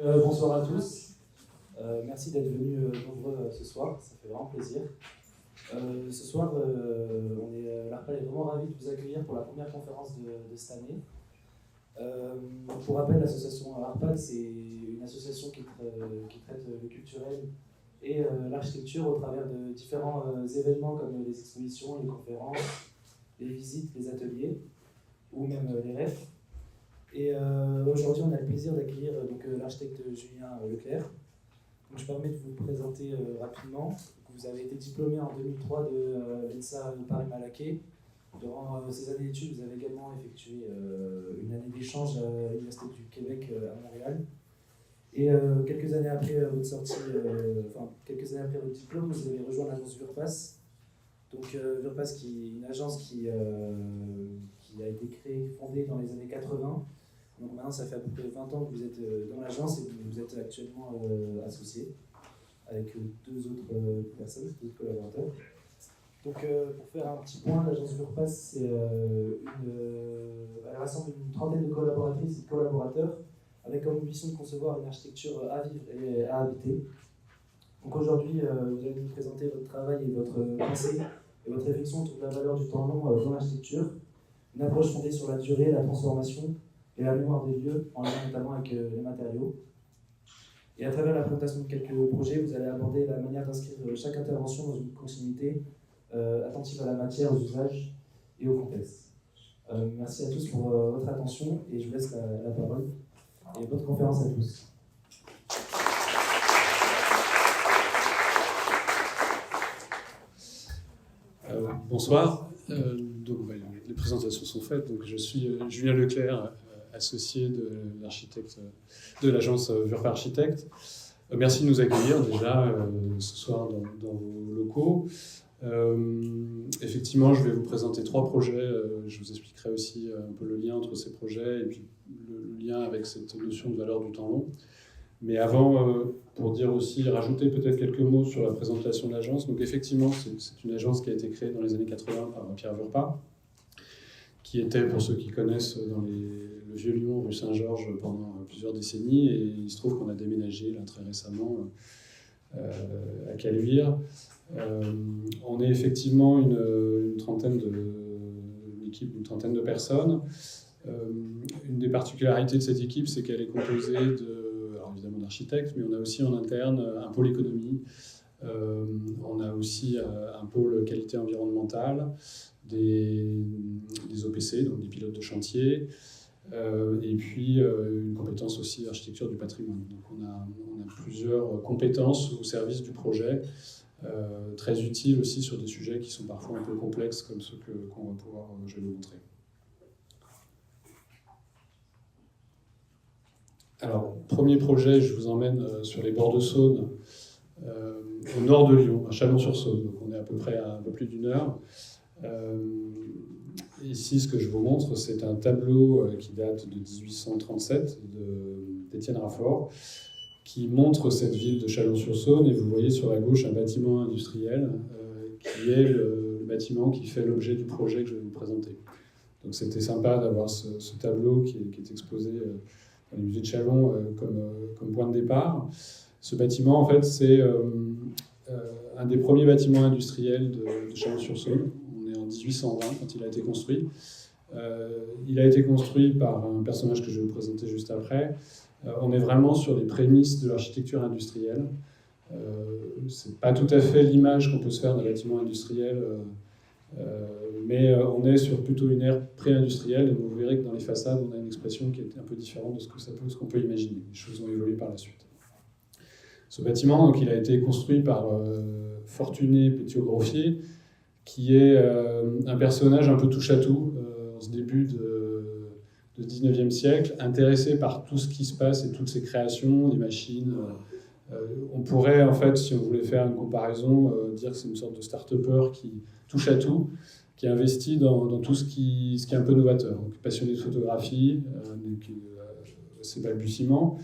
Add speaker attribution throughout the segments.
Speaker 1: Bonsoir à tous. Merci d'être venus nombreux ce soir, ça fait vraiment plaisir. Ce soir, l'ARPAL est vraiment ravi de vous accueillir pour la première conférence de cette année. Pour rappel, l'association ARPAL, c'est une association qui traite le culturel et l'architecture au travers de différents événements comme les expositions, les conférences, les visites, les ateliers ou même les REF. Et aujourd'hui, on a le plaisir d'accueillir l'architecte Julien Leclerc. Donc, je me permets de vous présenter rapidement. Vous avez été diplômé en 2003 de l'ENSA Paris-Malaquais. Durant ces années d'études, vous avez également effectué une année d'échange à l'Université du Québec à Montréal. Et quelques années après votre sortie, quelques années après votre diplôme, vous avez rejoint l'agence VURPAS. Donc VURPAS, qui est une agence qui a été fondée dans les années 80. Donc maintenant, ça fait à peu près 20 ans que vous êtes dans l'agence et que vous êtes actuellement associé avec deux autres personnes, deux autres collaborateurs. Donc pour faire un petit point, l'agence VURPAS, elle rassemble une trentaine de collaboratrices et de collaborateurs avec comme ambition de concevoir une architecture à vivre et à habiter. Donc aujourd'hui, vous allez nous présenter votre travail et votre pensée et votre réflexion autour de la valeur du temps long dans l'architecture, une approche fondée sur la durée, la transformation et la mémoire des lieux, en lien notamment avec les matériaux. Et à travers la présentation de quelques projets, vous allez aborder la manière d'inscrire chaque intervention dans une continuité attentive à la matière, aux usages et au contexte. Merci à tous pour votre attention et je vous laisse la parole. Et bonne conférence à tous.
Speaker 2: Bonsoir. Les présentations sont faites. Donc, je suis Julien Leclerc, associé de l'agence VURPAS Architecte. Merci de nous accueillir déjà ce soir dans vos locaux. Effectivement, je vais vous présenter 3 projets. Je vous expliquerai aussi un peu le lien entre ces projets et puis le lien avec cette notion de valeur du temps long. Mais avant, pour dire aussi, rajouter peut-être quelques mots sur la présentation de l'agence. Donc effectivement, c'est une agence qui a été créée dans les années 80 par Pierre VURPAS, qui était, pour ceux qui connaissent, dans le Vieux-Lyon, rue Saint-Georges, pendant plusieurs décennies. Et il se trouve qu'on a déménagé là, très récemment à Caluire. On est effectivement une trentaine de personnes. Une des particularités de cette équipe, c'est qu'elle est composée évidemment d'architectes, mais on a aussi en interne un pôle économie, on a aussi un pôle qualité environnementale, des OPC, donc des pilotes de chantier, et puis une compétence aussi architecture du patrimoine. Donc on a plusieurs compétences au service du projet, très utiles aussi sur des sujets qui sont parfois un peu complexes, comme ceux qu'on va pouvoir, je vais vous montrer. Alors, premier projet, je vous emmène sur les bords de Saône, au nord de Lyon, à Chalon-sur-Saône. Donc on est à peu près à un peu plus d'une heure. Ici, ce que je vous montre, c'est un tableau qui date de 1837 d'Étienne Raffort, qui montre cette ville de Chalon-sur-Saône. Et vous voyez sur la gauche un bâtiment industriel qui est le bâtiment qui fait l'objet du projet que je vais vous présenter. Donc c'était sympa d'avoir ce tableau qui est exposé dans le musée de Chalon comme point de départ. Ce bâtiment, en fait, c'est un des premiers bâtiments industriels de Chalon-sur-Saône. On est en 1820 quand il a été construit. Il a été construit par un personnage que je vais vous présenter juste après. On est vraiment sur les prémices de l'architecture industrielle. C'est pas tout à fait l'image qu'on peut se faire d'un bâtiment industriel, mais on est sur plutôt une ère pré-industrielle, et vous verrez que dans les façades, on a une expression qui est un peu différente de ce qu'on peut imaginer. Les choses ont évolué par la suite. Ce bâtiment, donc, il a été construit par Fortuné Pétiot-Groffier, qui est un personnage un peu touche-à-tout en ce début de 19e siècle, intéressé par tout ce qui se passe et toutes ces créations, les machines. On pourrait, en fait, si on voulait faire une comparaison, dire que c'est une sorte de start-upper qui touche à tout, qui investit dans tout ce qui est un peu novateur. Donc, passionné de photographie, ses balbutiements.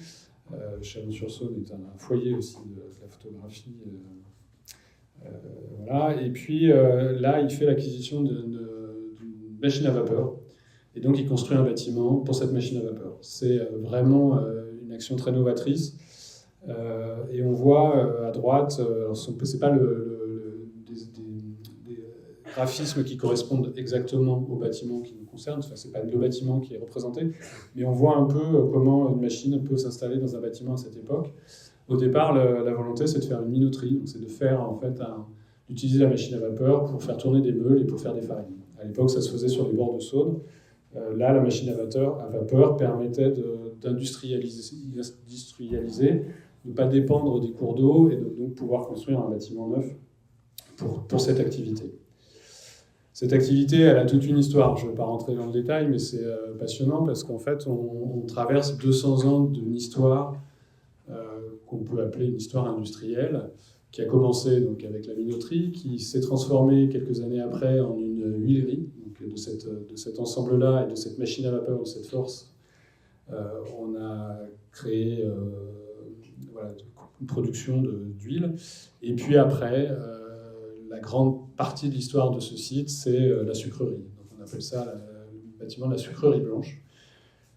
Speaker 2: Chalon-sur-Saône est un foyer aussi de la photographie. Voilà. Et puis là, il fait l'acquisition d'une machine à vapeur. Et donc, il construit un bâtiment pour cette machine à vapeur. C'est vraiment une action très novatrice. Et on voit à droite, ce n'est pas des graphismes qui correspondent exactement au bâtiment qui nous concerne, enfin, ce n'est pas le bâtiment qui est représenté, mais on voit un peu comment une machine peut s'installer dans un bâtiment à cette époque. Au départ, la volonté, c'est de faire une minoterie, c'est de faire en fait d'utiliser la machine à vapeur pour faire tourner des meules et pour faire des farines. À l'époque, ça se faisait sur les bords de Saône. Là, la machine à vapeur permettait d'industrialiser, de ne pas dépendre des cours d'eau et de donc pouvoir construire un bâtiment neuf pour cette activité. Cette activité, elle a toute une histoire. Je ne vais pas rentrer dans le détail, mais c'est passionnant parce qu'en fait, on traverse 200 ans d'une histoire qu'on peut appeler une histoire industrielle, qui a commencé donc, avec la minoterie, qui s'est transformée quelques années après en une huilerie. Donc, de cet ensemble-là et de cette machine à vapeur, de cette force, on a créé une production d'huile. Et puis après, la grande partie de l'histoire de ce site, c'est la sucrerie. Donc, on appelle ça le bâtiment de la sucrerie blanche.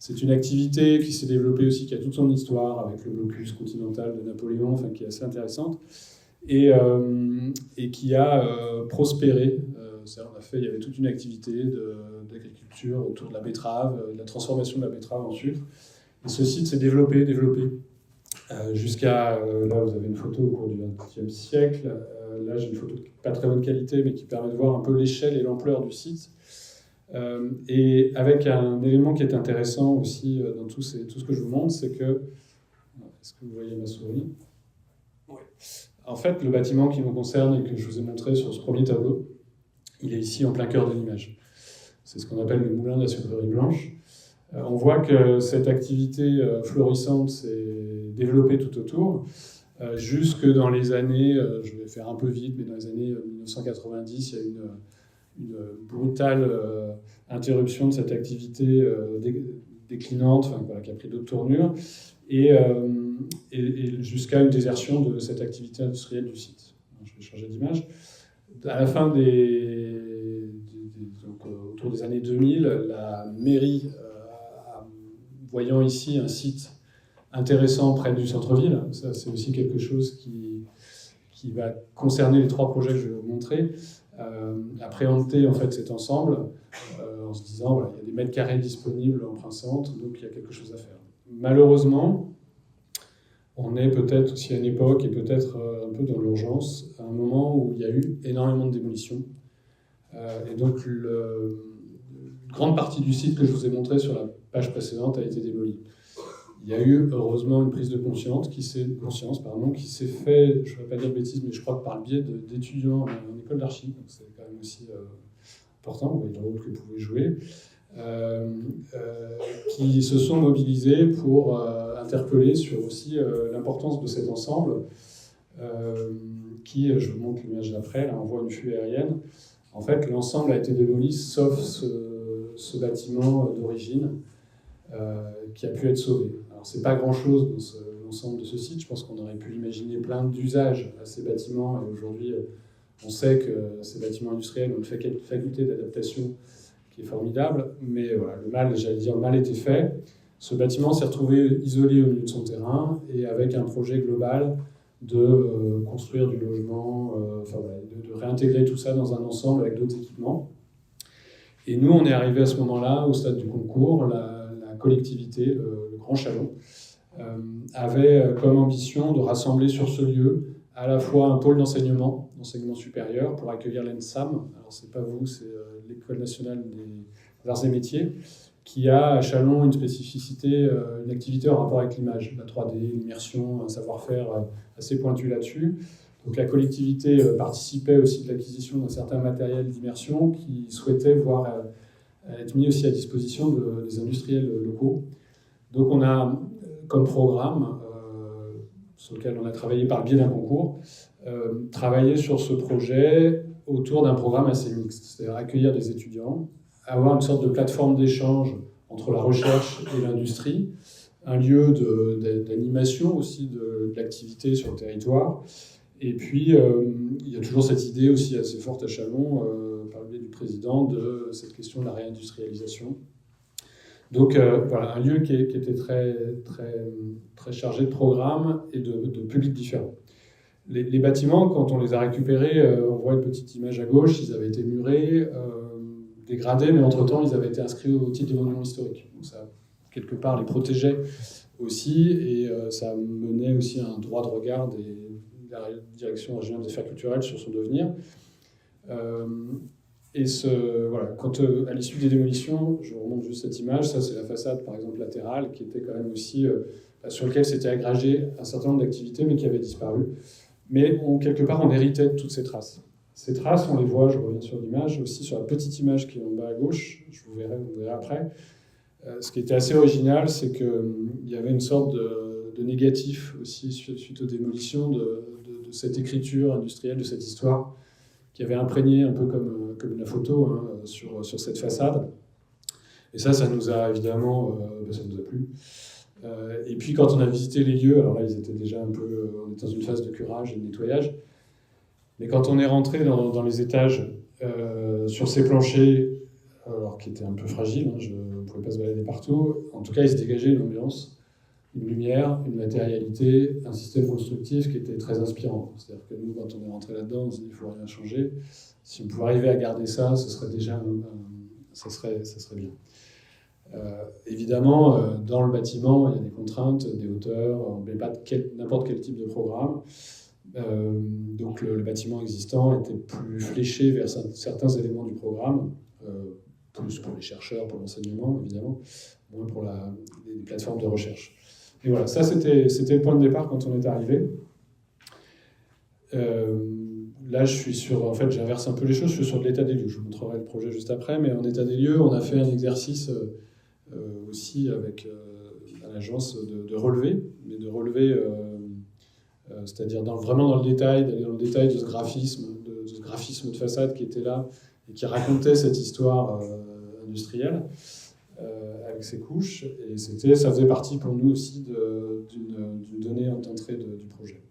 Speaker 2: C'est une activité qui s'est développée aussi, qui a toute son histoire avec le blocus continental de Napoléon, enfin, qui est assez intéressante, et qui a prospéré. Il y avait toute une activité d'agriculture autour de la betterave, de la transformation de la betterave en sucre. Et ce site s'est développé, jusqu'à... là, vous avez une photo au cours du XXe siècle. Là, j'ai une photo de pas très bonne qualité, mais qui permet de voir un peu l'échelle et l'ampleur du site. Et avec un élément qui est intéressant aussi dans tout ce que je vous montre, c'est que... Est-ce que vous voyez ma souris ? Oui. En fait, le bâtiment qui nous concerne et que je vous ai montré sur ce premier tableau, il est ici en plein cœur de l'image. C'est ce qu'on appelle le moulin de la sucrerie blanche. On voit que cette activité florissante s'est développée tout autour, jusque dans les années, je vais faire un peu vite, mais dans les années 1990, il y a une brutale interruption de cette activité déclinante, enfin, voilà, qui a pris d'autres tournures, et jusqu'à une désertion de cette activité industrielle du site. Je vais changer d'image. À la fin donc, autour des années 2000, la mairie, voyant ici un site intéressant près du centre-ville, ça c'est aussi quelque chose qui va concerner les 3 projets que je vais vous montrer, a préempté en fait cet ensemble en se disant voilà, il y a des mètres carrés disponibles en plein centre, donc il y a quelque chose à faire. Malheureusement, on est peut-être aussi à une époque, et peut-être un peu dans l'urgence, à un moment où il y a eu énormément de démolitions. Et donc, une grande partie du site que je vous ai montré sur la page précédente a été démolie. Il y a eu, heureusement, une prise de conscience qui s'est fait, je ne vais pas dire bêtise, mais je crois que par le biais d'étudiants en école d'archi, donc c'est quand même aussi important, vous voyez le rôle que vous pouvez jouer, qui se sont mobilisés pour interpeller sur aussi l'importance de cet ensemble, qui, je vous montre l'image d'après, là on voit une fusée aérienne. En fait, l'ensemble a été démoli, sauf ce bâtiment d'origine, qui a pu être sauvé. Alors, c'est pas grand-chose dans l'ensemble de ce site. Je pense qu'on aurait pu imaginer plein d'usages à ces bâtiments. Et aujourd'hui, on sait que ces bâtiments industriels ont une faculté d'adaptation qui est formidable. Mais voilà, le mal était fait. Ce bâtiment s'est retrouvé isolé au milieu de son terrain et avec un projet global de construire du logement, de réintégrer tout ça dans un ensemble avec d'autres équipements. Et nous, on est arrivé à ce moment-là, au stade du concours, la collectivité, le Grand Chalon, avait comme ambition de rassembler sur ce lieu à la fois un pôle d'enseignement supérieur, pour accueillir l'ENSAM. Alors, c'est pas vous, c'est l'École nationale des arts et métiers, qui a à Chalon une spécificité, une activité en rapport avec l'image, la 3D, l'immersion, un savoir-faire assez pointu là-dessus. Donc la collectivité participait aussi de l'acquisition d'un certain matériel d'immersion qui souhaitait voir être mis aussi à disposition des industriels locaux. Donc on a comme programme, sur lequel on a travaillé par le biais d'un concours, travaillé sur ce projet autour d'un programme assez mixte, c'est-à-dire accueillir des étudiants, avoir une sorte de plateforme d'échange entre la recherche et l'industrie, un lieu d'animation aussi de l'activité sur le territoire. Et puis, il y a toujours cette idée aussi assez forte à Chalon, par le biais du président, de cette question de la réindustrialisation. Donc voilà, un lieu qui était très, très, très chargé de programmes et de publics différents. Les bâtiments, quand on les a récupérés, on voit une petite image à gauche, ils avaient été murés, dégradés, mais entre-temps, ils avaient été inscrits au titre des monuments historiques. Donc ça, quelque part, les protégeait aussi, et ça menait aussi à un droit de regard de la Direction régionale des affaires culturelles sur son devenir. Et voilà, quand à l'issue des démolitions, je remonte juste cette image, ça c'est la façade par exemple latérale, qui était quand même aussi sur lequel s'était agrégé un certain nombre d'activités, mais qui avait disparu. Mais quelque part, on héritait de toutes ces traces. Ces traces, on les voit, je reviens sur l'image, aussi sur la petite image qui est en bas à gauche, vous verrez après. Ce qui était assez original, c'est qu'il y avait une sorte de négatif aussi suite aux démolitions de cette écriture industrielle, de cette histoire, qui avait imprégné un peu comme la photo hein, sur cette façade. Et ça nous a évidemment, ça nous a plu. Et puis quand on a visité les lieux, alors là ils étaient déjà un peu, on était dans une phase de curage et de nettoyage, mais quand on est rentré dans les étages, sur ces planchers, alors qui étaient un peu fragiles, hein, on ne pouvait pas se balader partout, en tout cas il se dégageait une ambiance, une lumière, une matérialité, un système constructif qui était très inspirant. C'est-à-dire que nous, quand on est rentré là-dedans, on s'est dit il ne faut rien changer. Si on pouvait arriver à garder ça, ce serait déjà, ça serait bien. Évidemment, dans le bâtiment, il y a des contraintes, des hauteurs, on ne met pas n'importe quel type de programme. Donc le bâtiment existant était plus fléché vers certains éléments du programme, plus pour les chercheurs, pour l'enseignement, évidemment, moins pour les plateformes de recherche. Et voilà, ça c'était le point de départ quand on est arrivé. Là, je suis sur, en fait, j'inverse un peu les choses, je suis sur de l'état des lieux. Je vous montrerai le projet juste après, mais en état des lieux, on a fait un exercice aussi avec à l'agence de relever, mais de relever, c'est-à-dire vraiment dans le détail, d'aller dans le détail de ce graphisme de façade qui était là et qui racontait cette histoire industrielle avec ses couches. Et ça faisait partie pour nous aussi d'une donnée d'entrée du projet.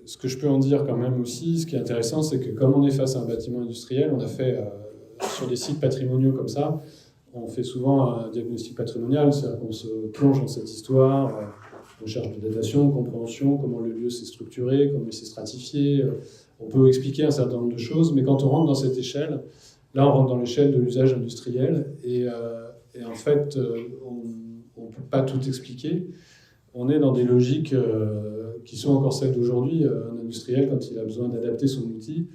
Speaker 2: Ce que je peux en dire quand même aussi, ce qui est intéressant, c'est que comme on est face à un bâtiment industriel, on a fait sur des sites patrimoniaux comme ça, on fait souvent un diagnostic patrimonial, c'est-à-dire qu'on se plonge dans cette histoire, recherche de datation, compréhension, comment le lieu s'est structuré, comment il s'est stratifié. On peut expliquer un certain nombre de choses, mais quand on rentre dans cette échelle, là on rentre dans l'échelle de l'usage industriel, et en fait on ne peut pas tout expliquer. On est dans des logiques qui sont encore celles d'aujourd'hui. Un industriel, quand il a besoin d'adapter son outil,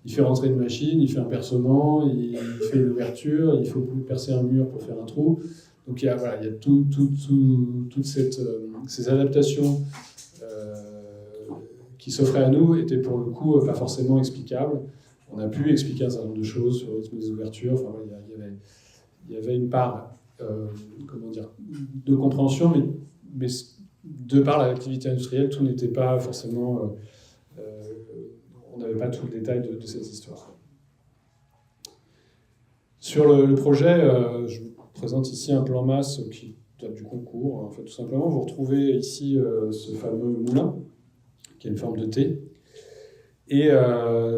Speaker 2: il fait rentrer une machine, il fait un percement, il fait une ouverture, il faut percer un mur pour faire un trou. Donc il y a toutes ces adaptations qui s'offraient à nous étaient pour le coup pas forcément explicables. On a pu expliquer un certain nombre de choses sur le rythme des ouvertures. Enfin, il y avait une part de compréhension, mais de par l'activité industrielle, tout n'était pas forcément... on n'avait pas tout le détail de cette histoire. Sur le projet, je vous présente ici un plan masse qui date du concours. En fait, tout simplement, vous retrouvez ici ce fameux moulin, qui a une forme de T. Et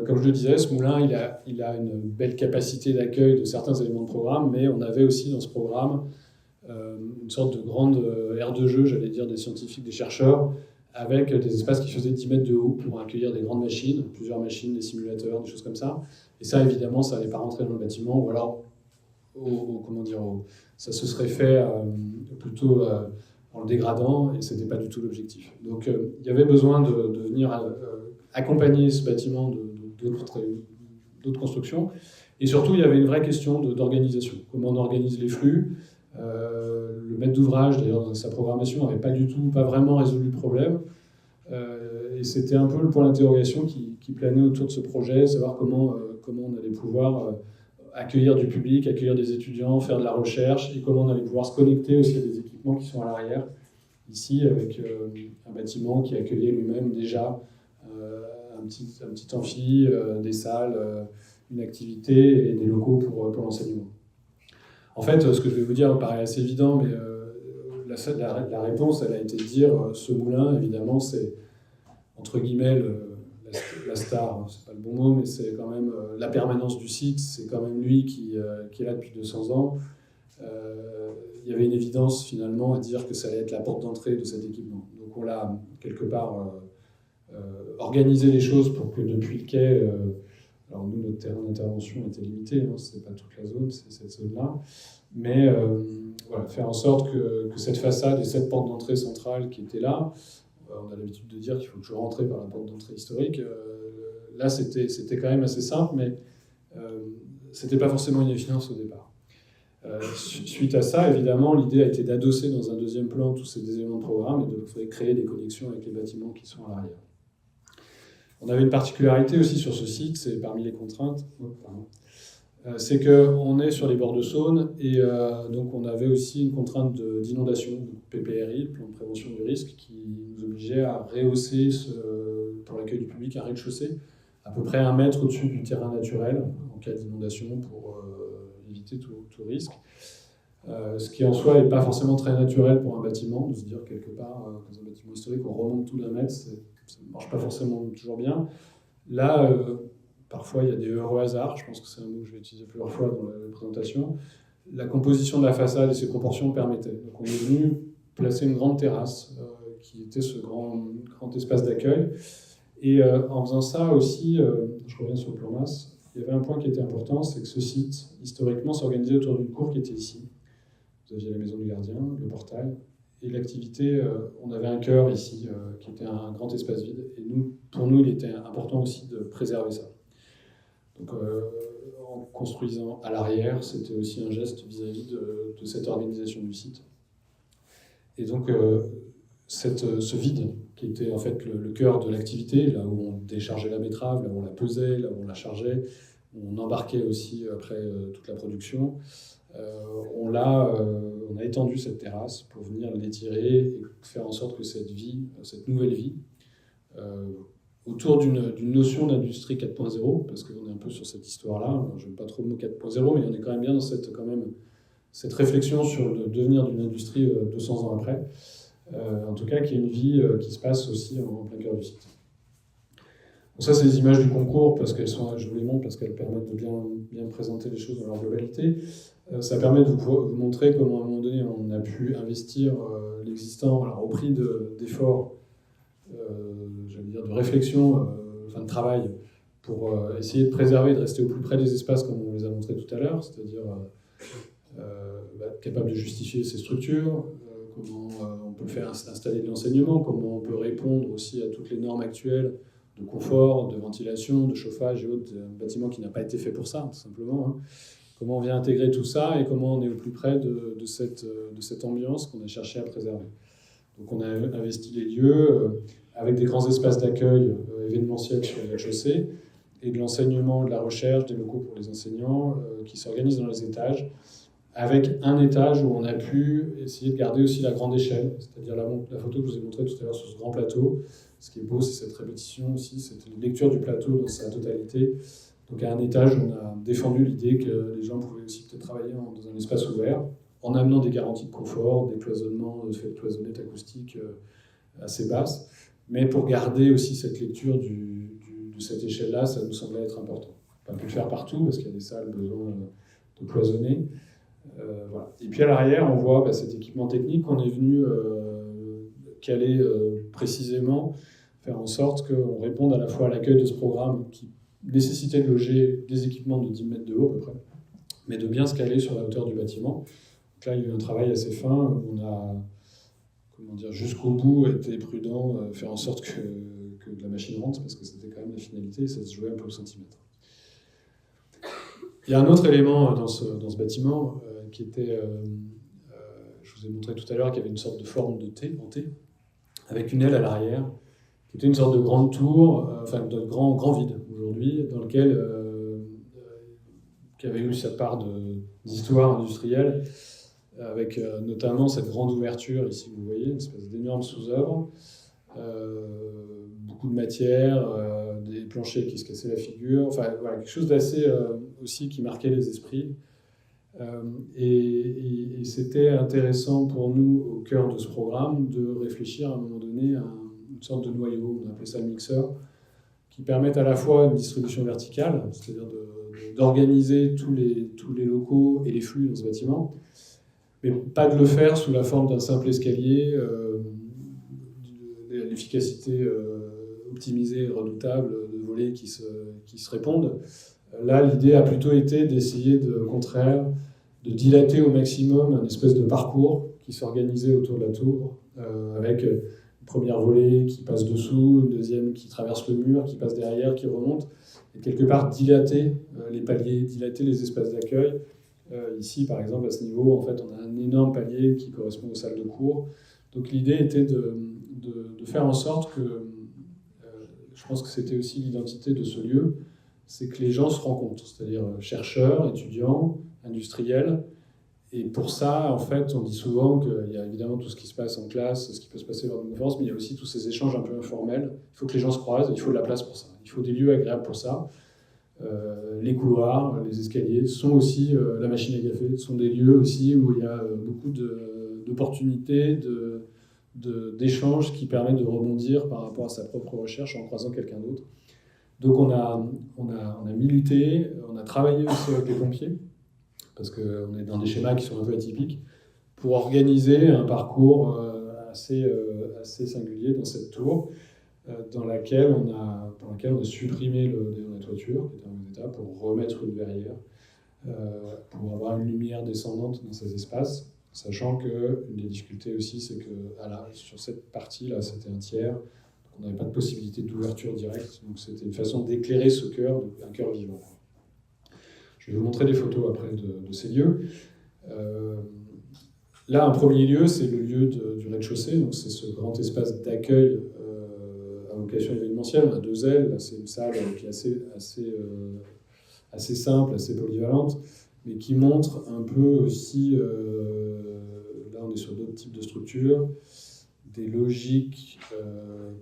Speaker 2: comme je le disais, ce moulin, il a une belle capacité d'accueil de certains éléments de programme, mais on avait aussi dans ce programme une sorte de grande aire de jeu, j'allais dire, des scientifiques, des chercheurs, avec des espaces qui faisaient 10 mètres de haut pour accueillir des grandes machines, plusieurs machines, des simulateurs, des choses comme ça. Et ça, évidemment, ça n'allait pas rentrer dans le bâtiment, ou alors, ça se serait fait plutôt en le dégradant, et ce n'était pas du tout l'objectif. Donc, il y avait besoin de venir accompagner ce bâtiment d'autres constructions. Et surtout, il y avait une vraie question d'organisation. Comment on organise les flux. Le maître d'ouvrage, d'ailleurs, dans sa programmation, n'avait pas vraiment résolu le problème. Et c'était un peu le point d'interrogation qui planait autour de ce projet, savoir comment on allait pouvoir accueillir du public, accueillir des étudiants, faire de la recherche, et comment on allait pouvoir se connecter aussi à des équipements qui sont à l'arrière, ici, avec un bâtiment qui accueillait lui-même déjà un petit amphi, des salles, une activité et des locaux pour l'enseignement. En fait, ce que je vais vous dire paraît assez évident, mais la réponse, elle a été de dire ce moulin, évidemment, c'est entre guillemets la star, hein, c'est pas le bon mot, mais c'est quand même la permanence du site, c'est quand même lui qui est là depuis 200 ans. Il y avait une évidence finalement à dire que ça allait être la porte d'entrée de cet équipement. Donc on l'a quelque part organisé les choses pour que depuis le quai, alors nous notre terrain d'intervention était limité, hein, c'est pas toute la zone, c'est cette zone-là, mais voilà, faire en sorte que cette façade et cette porte d'entrée centrale qui était là, on a l'habitude de dire qu'il faut toujours rentrer par la porte d'entrée historique, là c'était quand même assez simple, mais c'était pas forcément une évidence au départ. Suite à ça, évidemment, l'idée a été d'adosser dans un deuxième plan tous ces éléments de programme et de créer des connexions avec les bâtiments qui sont à l'arrière. On avait une particularité aussi sur ce site, c'est parmi les contraintes, c'est qu'on est sur les bords de Saône et donc on avait aussi une contrainte d'inondation, PPRI, plan de prévention du risque, qui nous obligeait à rehausser pour l'accueil du public un rez-de-chaussée à peu près 1 mètre au-dessus du terrain naturel en cas d'inondation pour éviter tout risque. Ce qui en soi n'est pas forcément très naturel pour un bâtiment, de se dire quelque part, dans un bâtiment historique, on remonte tout d'1 mètre, ça ne marche pas forcément toujours bien. Là, parfois il y a des heureux hasards, je pense que c'est un mot que je vais utiliser plusieurs fois dans la présentation. La composition de la façade et ses proportions permettaient. Donc on est venu placer une grande terrasse qui était ce grand espace d'accueil. Et en faisant ça aussi, je reviens sur le plan masse, il y avait un point qui était important, c'est que ce site, historiquement, s'organisait autour d'une cour qui était ici. Vous aviez la maison du gardien, le portail, et l'activité, on avait un cœur ici, qui était un grand espace vide. Et pour nous, il était important aussi de préserver ça. Donc, en construisant à l'arrière, c'était aussi un geste vis-à-vis de cette organisation du site. Et donc, ce vide, qui était en fait le cœur de l'activité, là où on déchargeait la betterave, là où on la pesait, là où on la chargeait, où on embarquait aussi après toute la production, on a étendu cette terrasse pour venir l'étirer et faire en sorte que cette nouvelle vie, autour d'une notion d'industrie 4.0, parce qu'on est un peu sur cette histoire-là, je n'aime pas trop le mot 4.0, mais on est quand même bien dans cette réflexion sur le devenir d'une industrie 200 ans après, en tout cas qui est une vie qui se passe aussi en plein cœur du site. Donc ça, c'est les images du concours, parce je vous les montre parce qu'elles permettent de bien présenter les choses dans leur globalité. Ça permet de vous montrer comment, à un moment donné, on a pu investir l'existant, alors au prix d'efforts, j'allais dire de réflexion, de travail, pour essayer de préserver et de rester au plus près des espaces comme on les a montrés tout à l'heure, c'est-à-dire capable de justifier ces structures, comment on peut faire installer de l'enseignement, comment on peut répondre aussi à toutes les normes actuelles de confort, de ventilation, de chauffage et autres, un bâtiment qui n'a pas été fait pour ça, tout simplement. Hein. Comment on vient intégrer tout ça et comment on est au plus près de cette ambiance qu'on a cherché à préserver. Donc on a investi les lieux avec des grands espaces d'accueil événementiels sur le rez-de-chaussée et de l'enseignement, de la recherche, des locaux pour les enseignants qui s'organisent dans les étages, avec un étage où on a pu essayer de garder aussi la grande échelle, c'est-à-dire la photo que je vous ai montrée tout à l'heure sur ce grand plateau. Ce qui est beau, c'est cette répétition aussi, cette lecture du plateau dans sa totalité. Donc à un étage, on a défendu l'idée que les gens pouvaient aussi peut-être travailler dans un espace ouvert, en amenant des garanties de confort, des cloisonnements, de fait de cloisonnettes acoustiques assez basses, mais pour garder aussi cette lecture de cette échelle-là, ça nous semblait être important. On n'a pas pu le faire partout, parce qu'il y a des salles besoin de cloisonner. Voilà. Et puis à l'arrière, on voit cet équipement technique qu'on est venu caler précisément, faire en sorte qu'on réponde à la fois à l'accueil de ce programme qui nécessitait de loger des équipements de 10 mètres de haut à peu près, mais de bien se caler sur la hauteur du bâtiment. Donc là, il y a eu un travail assez fin, où on a, jusqu'au bout, été prudent, faire en sorte que de la machine rentre, parce que c'était quand même la finalité, et ça se jouait un peu au centimètre. Il y a un autre élément dans ce bâtiment qui était, je vous ai montré tout à l'heure, qui avait une sorte de forme de T, en T, avec une aile à l'arrière, qui était une sorte de grande tour, de grand vide aujourd'hui, dans lequel qui avait eu sa part d'histoire industrielle, avec notamment cette grande ouverture, ici vous voyez, une espèce d'énorme sous-œuvre, beaucoup de matière, des planchers qui se cassaient la figure, voilà, quelque chose d'assez aussi qui marquait les esprits. Et c'était intéressant pour nous, au cœur de ce programme, de réfléchir à un moment donné à une sorte de noyau, on appelait ça le mixeur, qui permettent à la fois une distribution verticale, c'est-à-dire d'organiser tous les locaux et les flux dans ce bâtiment, mais pas de le faire sous la forme d'un simple escalier, l'efficacité optimisée et redoutable de volets qui se répondent. Là, l'idée a plutôt été d'essayer, au contraire, de dilater au maximum un espèce de parcours qui s'organisait autour de la tour, avec une première volée qui passe dessous, une deuxième qui traverse le mur, qui passe derrière, qui remonte, et quelque part dilater les paliers, dilater les espaces d'accueil. Ici, par exemple, à ce niveau, en fait, on a un énorme palier qui correspond aux salles de cours. Donc l'idée était de faire en sorte que, je pense que c'était aussi l'identité de ce lieu, c'est que les gens se rencontrent, c'est-à-dire chercheurs, étudiants, industriels. Et pour ça, en fait, on dit souvent qu'il y a évidemment tout ce qui se passe en classe, ce qui peut se passer lors d'une conférence, mais il y a aussi tous ces échanges un peu informels. Il faut que les gens se croisent, il faut de la place pour ça. Il faut des lieux agréables pour ça. Les couloirs, les escaliers sont aussi, la machine à café, sont des lieux aussi où il y a beaucoup d'opportunités, d'échanges qui permettent de rebondir par rapport à sa propre recherche en croisant quelqu'un d'autre. Donc on a milité, on a travaillé aussi avec les pompiers, parce qu'on est dans des schémas qui sont un peu atypiques, pour organiser un parcours assez singulier dans cette tour, dans laquelle on a supprimé la toiture, qui était en mauvais état, pour remettre une verrière, pour avoir une lumière descendante dans ces espaces, sachant qu'une des difficultés aussi, c'est que sur cette partie-là, c'était un tiers, donc on n'avait pas de possibilité d'ouverture directe, donc c'était une façon d'éclairer ce cœur, un cœur vivant. Je vais vous montrer des photos après de ces lieux. Là, un premier lieu, c'est le lieu du rez-de-chaussée, donc c'est ce grand espace d'accueil à vocation événementielle. On a 2 ailes, là, c'est une salle qui est assez simple, assez polyvalente, mais qui montre un peu aussi, là on est sur d'autres types de structures, des logiques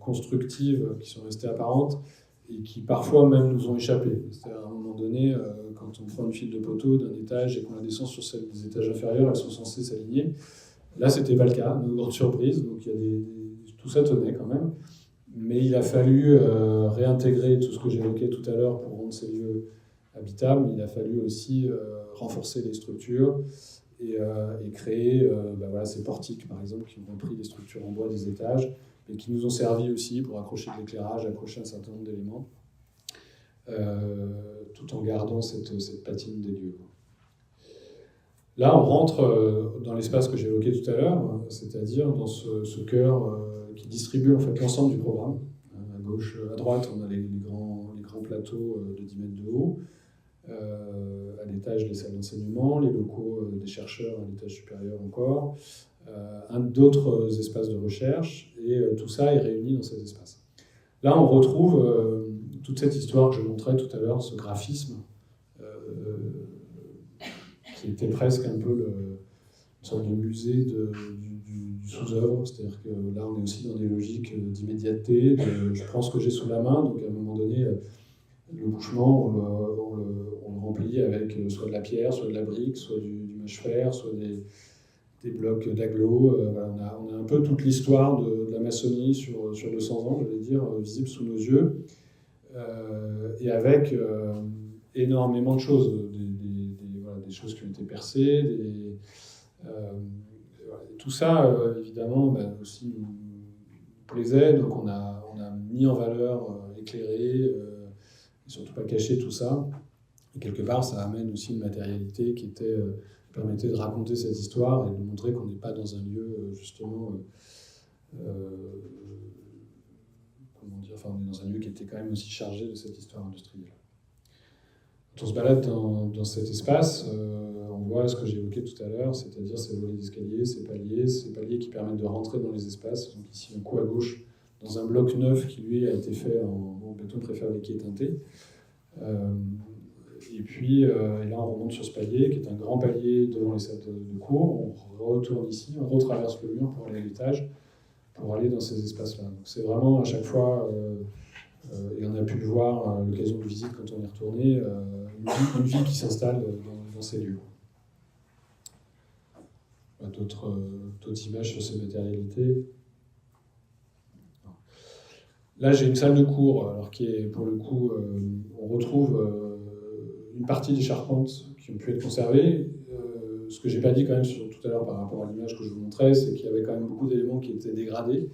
Speaker 2: constructives qui sont restées apparentes et qui parfois même nous ont échappé. C'est-à-dire à un moment donné, quand on prend une file de poteaux d'un étage et qu'on la descend sur celle des étages inférieurs, elles sont censées s'aligner. Là, c'était pas le cas, une grande surprise, donc tout ça tenait quand même. Mais il a fallu réintégrer tout ce que j'évoquais tout à l'heure pour rendre ces lieux habitables. Il a fallu aussi renforcer les structures et créer ces portiques, par exemple, qui ont repris des structures en bois des étages, mais qui nous ont servi aussi pour accrocher de l'éclairage, accrocher un certain nombre d'éléments, tout en gardant cette patine des lieux. Là, on rentre dans l'espace que j'évoquais tout à l'heure, c'est-à-dire dans ce cœur qui distribue en fait l'ensemble du programme. À gauche, à droite, on a les grands plateaux de 10 mètres de haut. À l'étage, les salles d'enseignement, les locaux des chercheurs à l'étage supérieur encore, d'autres espaces de recherche, et tout ça est réuni dans ces espaces. Là, on retrouve toute cette histoire que je montrais tout à l'heure, ce graphisme, qui était presque un peu une sorte de musée du sous-œuvre, c'est-à-dire que là, on est aussi dans des logiques d'immédiateté, je prends ce que j'ai sous la main, donc à un moment donné, le bouchement, on le remplit avec soit de la pierre, soit de la brique, soit du mâche-fer, soit des blocs d'agglo. Voilà, on a un peu toute l'histoire de la maçonnerie sur 200 ans, je vais dire, visible sous nos yeux, et avec énormément de choses, des choses qui ont été percées, tout ça, évidemment, aussi nous plaisait, donc on a mis en valeur, éclairé, et surtout pas caché tout ça. Et quelque part, ça amène aussi une matérialité qui permettait de raconter cette histoire et de montrer qu'on n'est pas dans un lieu, justement, on est dans un lieu qui était quand même aussi chargé de cette histoire industrielle. Quand on se balade dans cet espace, on voit ce que j'évoquais tout à l'heure, c'est-à-dire ces volets d'escalier, ces paliers qui permettent de rentrer dans les espaces. Donc ici, un coup à gauche, dans un bloc neuf qui, lui, a été fait en béton préfabriqué teinté. Et puis, et là, on remonte sur ce palier, qui est un grand palier devant les salles de cours. On retourne ici, on retraverse le mur pour aller à l'étage, pour aller dans ces espaces-là. Donc c'est vraiment à chaque fois, et on a pu le voir à l'occasion de visite quand on est retourné, une vie qui s'installe dans ces lieux. D'autres images sur ces matérialités. Là, j'ai une salle de cours, alors qui est, pour le coup, on retrouve une partie des charpentes qui ont pu être conservées. Ce que j'ai pas dit quand même tout à l'heure par rapport à l'image que je vous montrais, c'est qu'il y avait quand même beaucoup d'éléments qui étaient dégradés.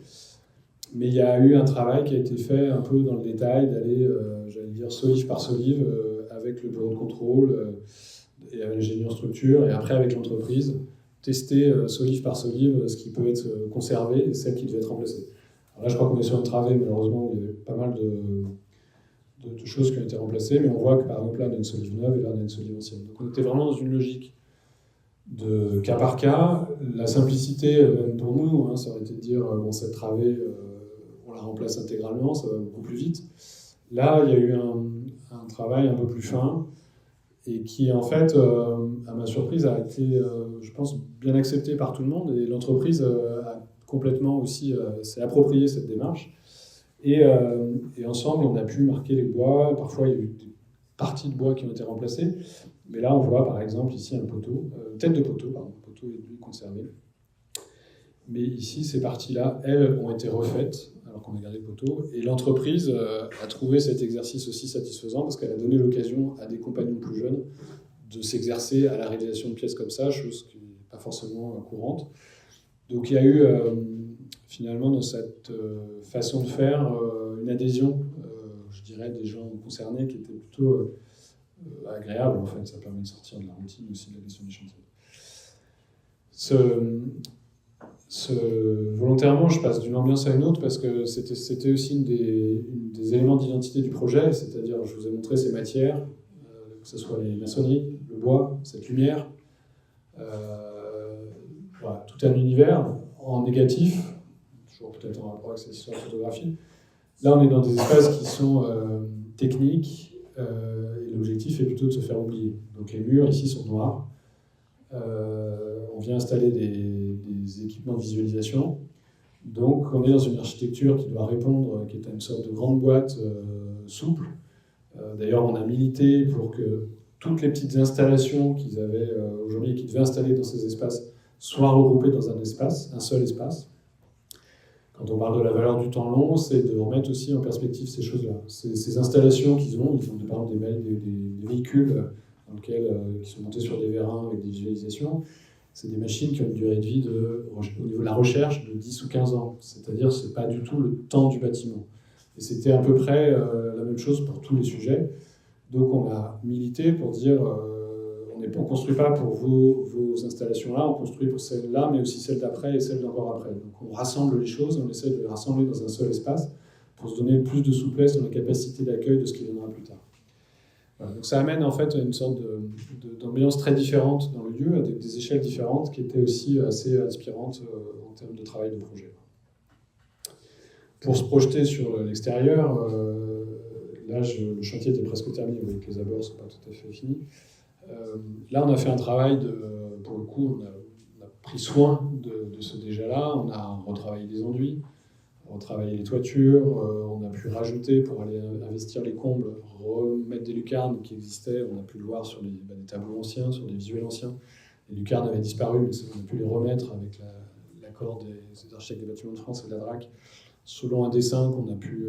Speaker 2: Mais il y a eu un travail qui a été fait un peu dans le détail, d'aller, j'allais dire, solive par solive, avec le bureau de contrôle et avec l'ingénieur structure, et après avec l'entreprise, tester solive par solive ce qui peut être conservé et celle qui devait être remplacée. Alors là, je crois qu'on est sur une travée, malheureusement, où il y avait pas mal de choses qui ont été remplacées, mais on voit que par exemple là, on a une solive neuve et là, on a une solive ancienne. Donc on était vraiment dans une logique de cas par cas. La simplicité, même pour nous, hein, ça aurait été de dire, bon, cette travée, on la remplace intégralement, ça va beaucoup plus vite. Là, il y a eu un travail un peu plus fin, et qui, en fait, à ma surprise, a été, je pense, bien accepté par tout le monde, et l'entreprise a complètement aussi s'est approprié cette démarche. Et ensemble, on a pu marquer les bois. Parfois, il y a eu des parties de bois qui ont été remplacées. Mais là, on voit, par exemple, ici, un poteau, tête de poteau, pardon, le poteau est conservé. Mais ici, ces parties-là, elles, ont été refaites, alors qu'on a gardé le poteau. Et l'entreprise a trouvé cet exercice aussi satisfaisant, parce qu'elle a donné l'occasion à des compagnons plus jeunes de s'exercer à la réalisation de pièces comme ça, chose qui n'est pas forcément courante. Donc il y a eu finalement dans cette façon de faire une adhésion, je dirais, des gens concernés qui était plutôt agréable en fait. Ça permet de sortir de la routine aussi de la gestion des chantiers. Volontairement, je passe d'une ambiance à une autre parce que c'était aussi une des éléments d'identité du projet, c'est-à-dire je vous ai montré ces matières, que ce soit les maçonneries, le bois, cette lumière, voilà, tout un univers en négatif, toujours peut-être en rapport avec cette histoire de photographie. Là, on est dans des espaces qui sont techniques, et l'objectif est plutôt de se faire oublier. Donc les murs ici sont noirs. On vient installer des équipements de visualisation. Donc on est dans une architecture qui doit répondre, qui est une sorte de grande boîte souple. D'ailleurs, on a milité pour que toutes les petites installations qu'ils avaient aujourd'hui et qu'ils devaient installer dans ces espaces soient regroupées dans un espace, un seul espace. Quand on parle de la valeur du temps long, c'est de remettre aussi en perspective ces choses-là. Ces installations qu'ils ont, ils ont par exemple des véhicules dans lesquels, qui sont montés sur des vérins avec des visualisations. C'est des machines qui ont une durée de vie, au niveau de la recherche, de 10 ou 15 ans. C'est-à-dire que ce n'est pas du tout le temps du bâtiment. Et c'était à peu près la même chose pour tous les sujets. Donc on a milité pour dire on ne construit pas pour vos installations-là, on construit pour celles-là, mais aussi celles d'après et celles d'encore après. Donc on rassemble les choses, on essaie de les rassembler dans un seul espace pour se donner plus de souplesse dans la capacité d'accueil de ce qui viendra plus tard. Voilà, donc ça amène en fait une sorte d'ambiance très différente dans le lieu, avec des échelles différentes qui étaient aussi assez inspirantes en termes de travail de projet. Pour se projeter sur l'extérieur, là le chantier était presque terminé, vous voyez que les abords ne sont pas tout à fait finis. Là, on a fait un travail pour le coup, on a pris soin de ce déjà-là, on a retravaillé les enduits, retravaillé les toitures, on a pu rajouter pour aller investir les combles, remettre des lucarnes qui existaient, on a pu le voir sur des tableaux anciens, sur des visuels anciens. Les lucarnes avaient disparu, mais on a pu les remettre avec l'accord des architectes des bâtiments de France et de la DRAC, selon un dessin qu'on a pu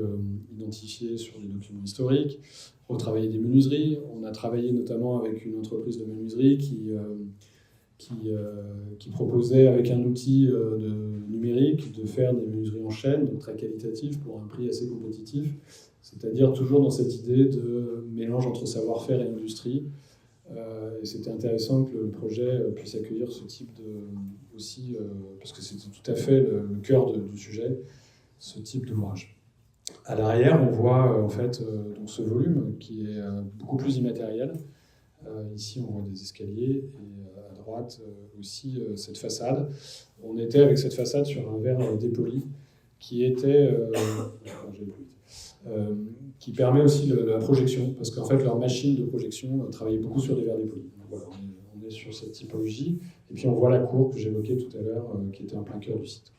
Speaker 2: identifier sur les documents historiques, retravailler des menuiseries. On a travaillé notamment avec une entreprise de menuiserie qui proposait, avec un outil numérique, de faire des menuiseries en chaîne, donc très qualitatives, pour un prix assez compétitif. C'est-à-dire toujours dans cette idée de mélange entre savoir-faire et industrie. Et c'était intéressant que le projet puisse accueillir ce type aussi, parce que c'était tout à fait le cœur du sujet, ce type d'ouvrage. À l'arrière, on voit en fait donc ce volume qui est beaucoup plus immatériel. Ici, on voit des escaliers et à droite aussi cette façade. On était avec cette façade sur un verre dépoli qui était qui permet aussi la projection, parce qu'en fait leur machine de projection travaillait beaucoup sur des verres dépolis. Donc, voilà, on est sur cette typologie. Et puis on voit la cour que j'évoquais tout à l'heure, qui était en plein cœur du site.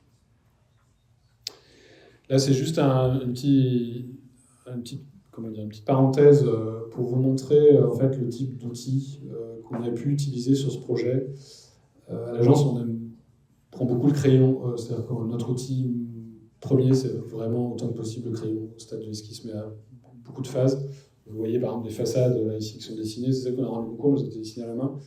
Speaker 2: Là, c'est juste une petite parenthèse pour vous montrer en fait, le type d'outils qu'on a pu utiliser sur ce projet. À l'agence, on prend beaucoup le crayon, c'est-à-dire que notre outil premier, c'est vraiment autant que possible le crayon au stade de l'esquisse, mais à beaucoup de phases. Vous voyez par exemple des façades là, ici qui sont dessinées, c'est ça qu'on a rendu concours, mais c'était dessiné à la main.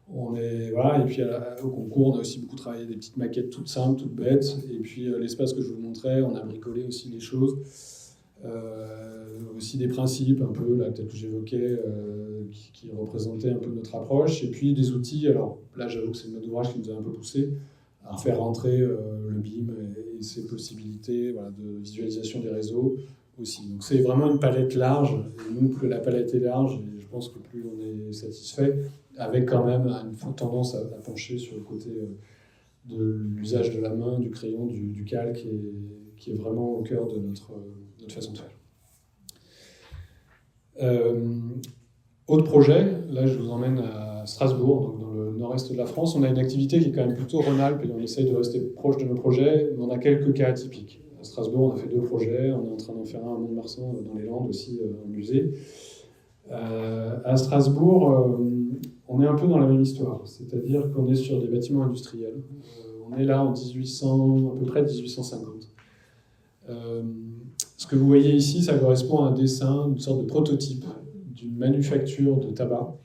Speaker 2: Voilà, et puis au concours, on a aussi beaucoup travaillé des petites maquettes toutes simples, toutes bêtes. Et puis l'espace que je vous montrais, on a bricolé aussi des choses, aussi des principes un peu là peut-être que j'évoquais, qui représentaient un peu notre approche. Et puis des outils. Alors là, j'avoue que c'est le mode d'ouvrage qui nous a un peu poussé à faire rentrer le BIM et ses possibilités, voilà, de visualisation des réseaux aussi. Donc c'est vraiment une palette large. Et nous, plus la palette est large, et je pense que plus on est satisfait, avec quand même une tendance à pencher sur le côté de l'usage de la main, du crayon, du calque, qui est vraiment au cœur de notre façon de faire. Autre projet, là je vous emmène à Strasbourg, donc dans le nord-est de la France. On a une activité qui est quand même plutôt Rhône-Alpes, et on essaye de rester proche de nos projets, mais on a quelques cas atypiques. À Strasbourg, on a fait 2 projets, on est en train d'en faire un à Mont-de-Marsan, dans les Landes aussi, en musée. À Strasbourg, on est un peu dans la même histoire, c'est-à-dire qu'on est sur des bâtiments industriels. On est là en à peu près 1850. Ce que vous voyez ici, ça correspond à un dessin, une sorte de prototype d'une manufacture de tabac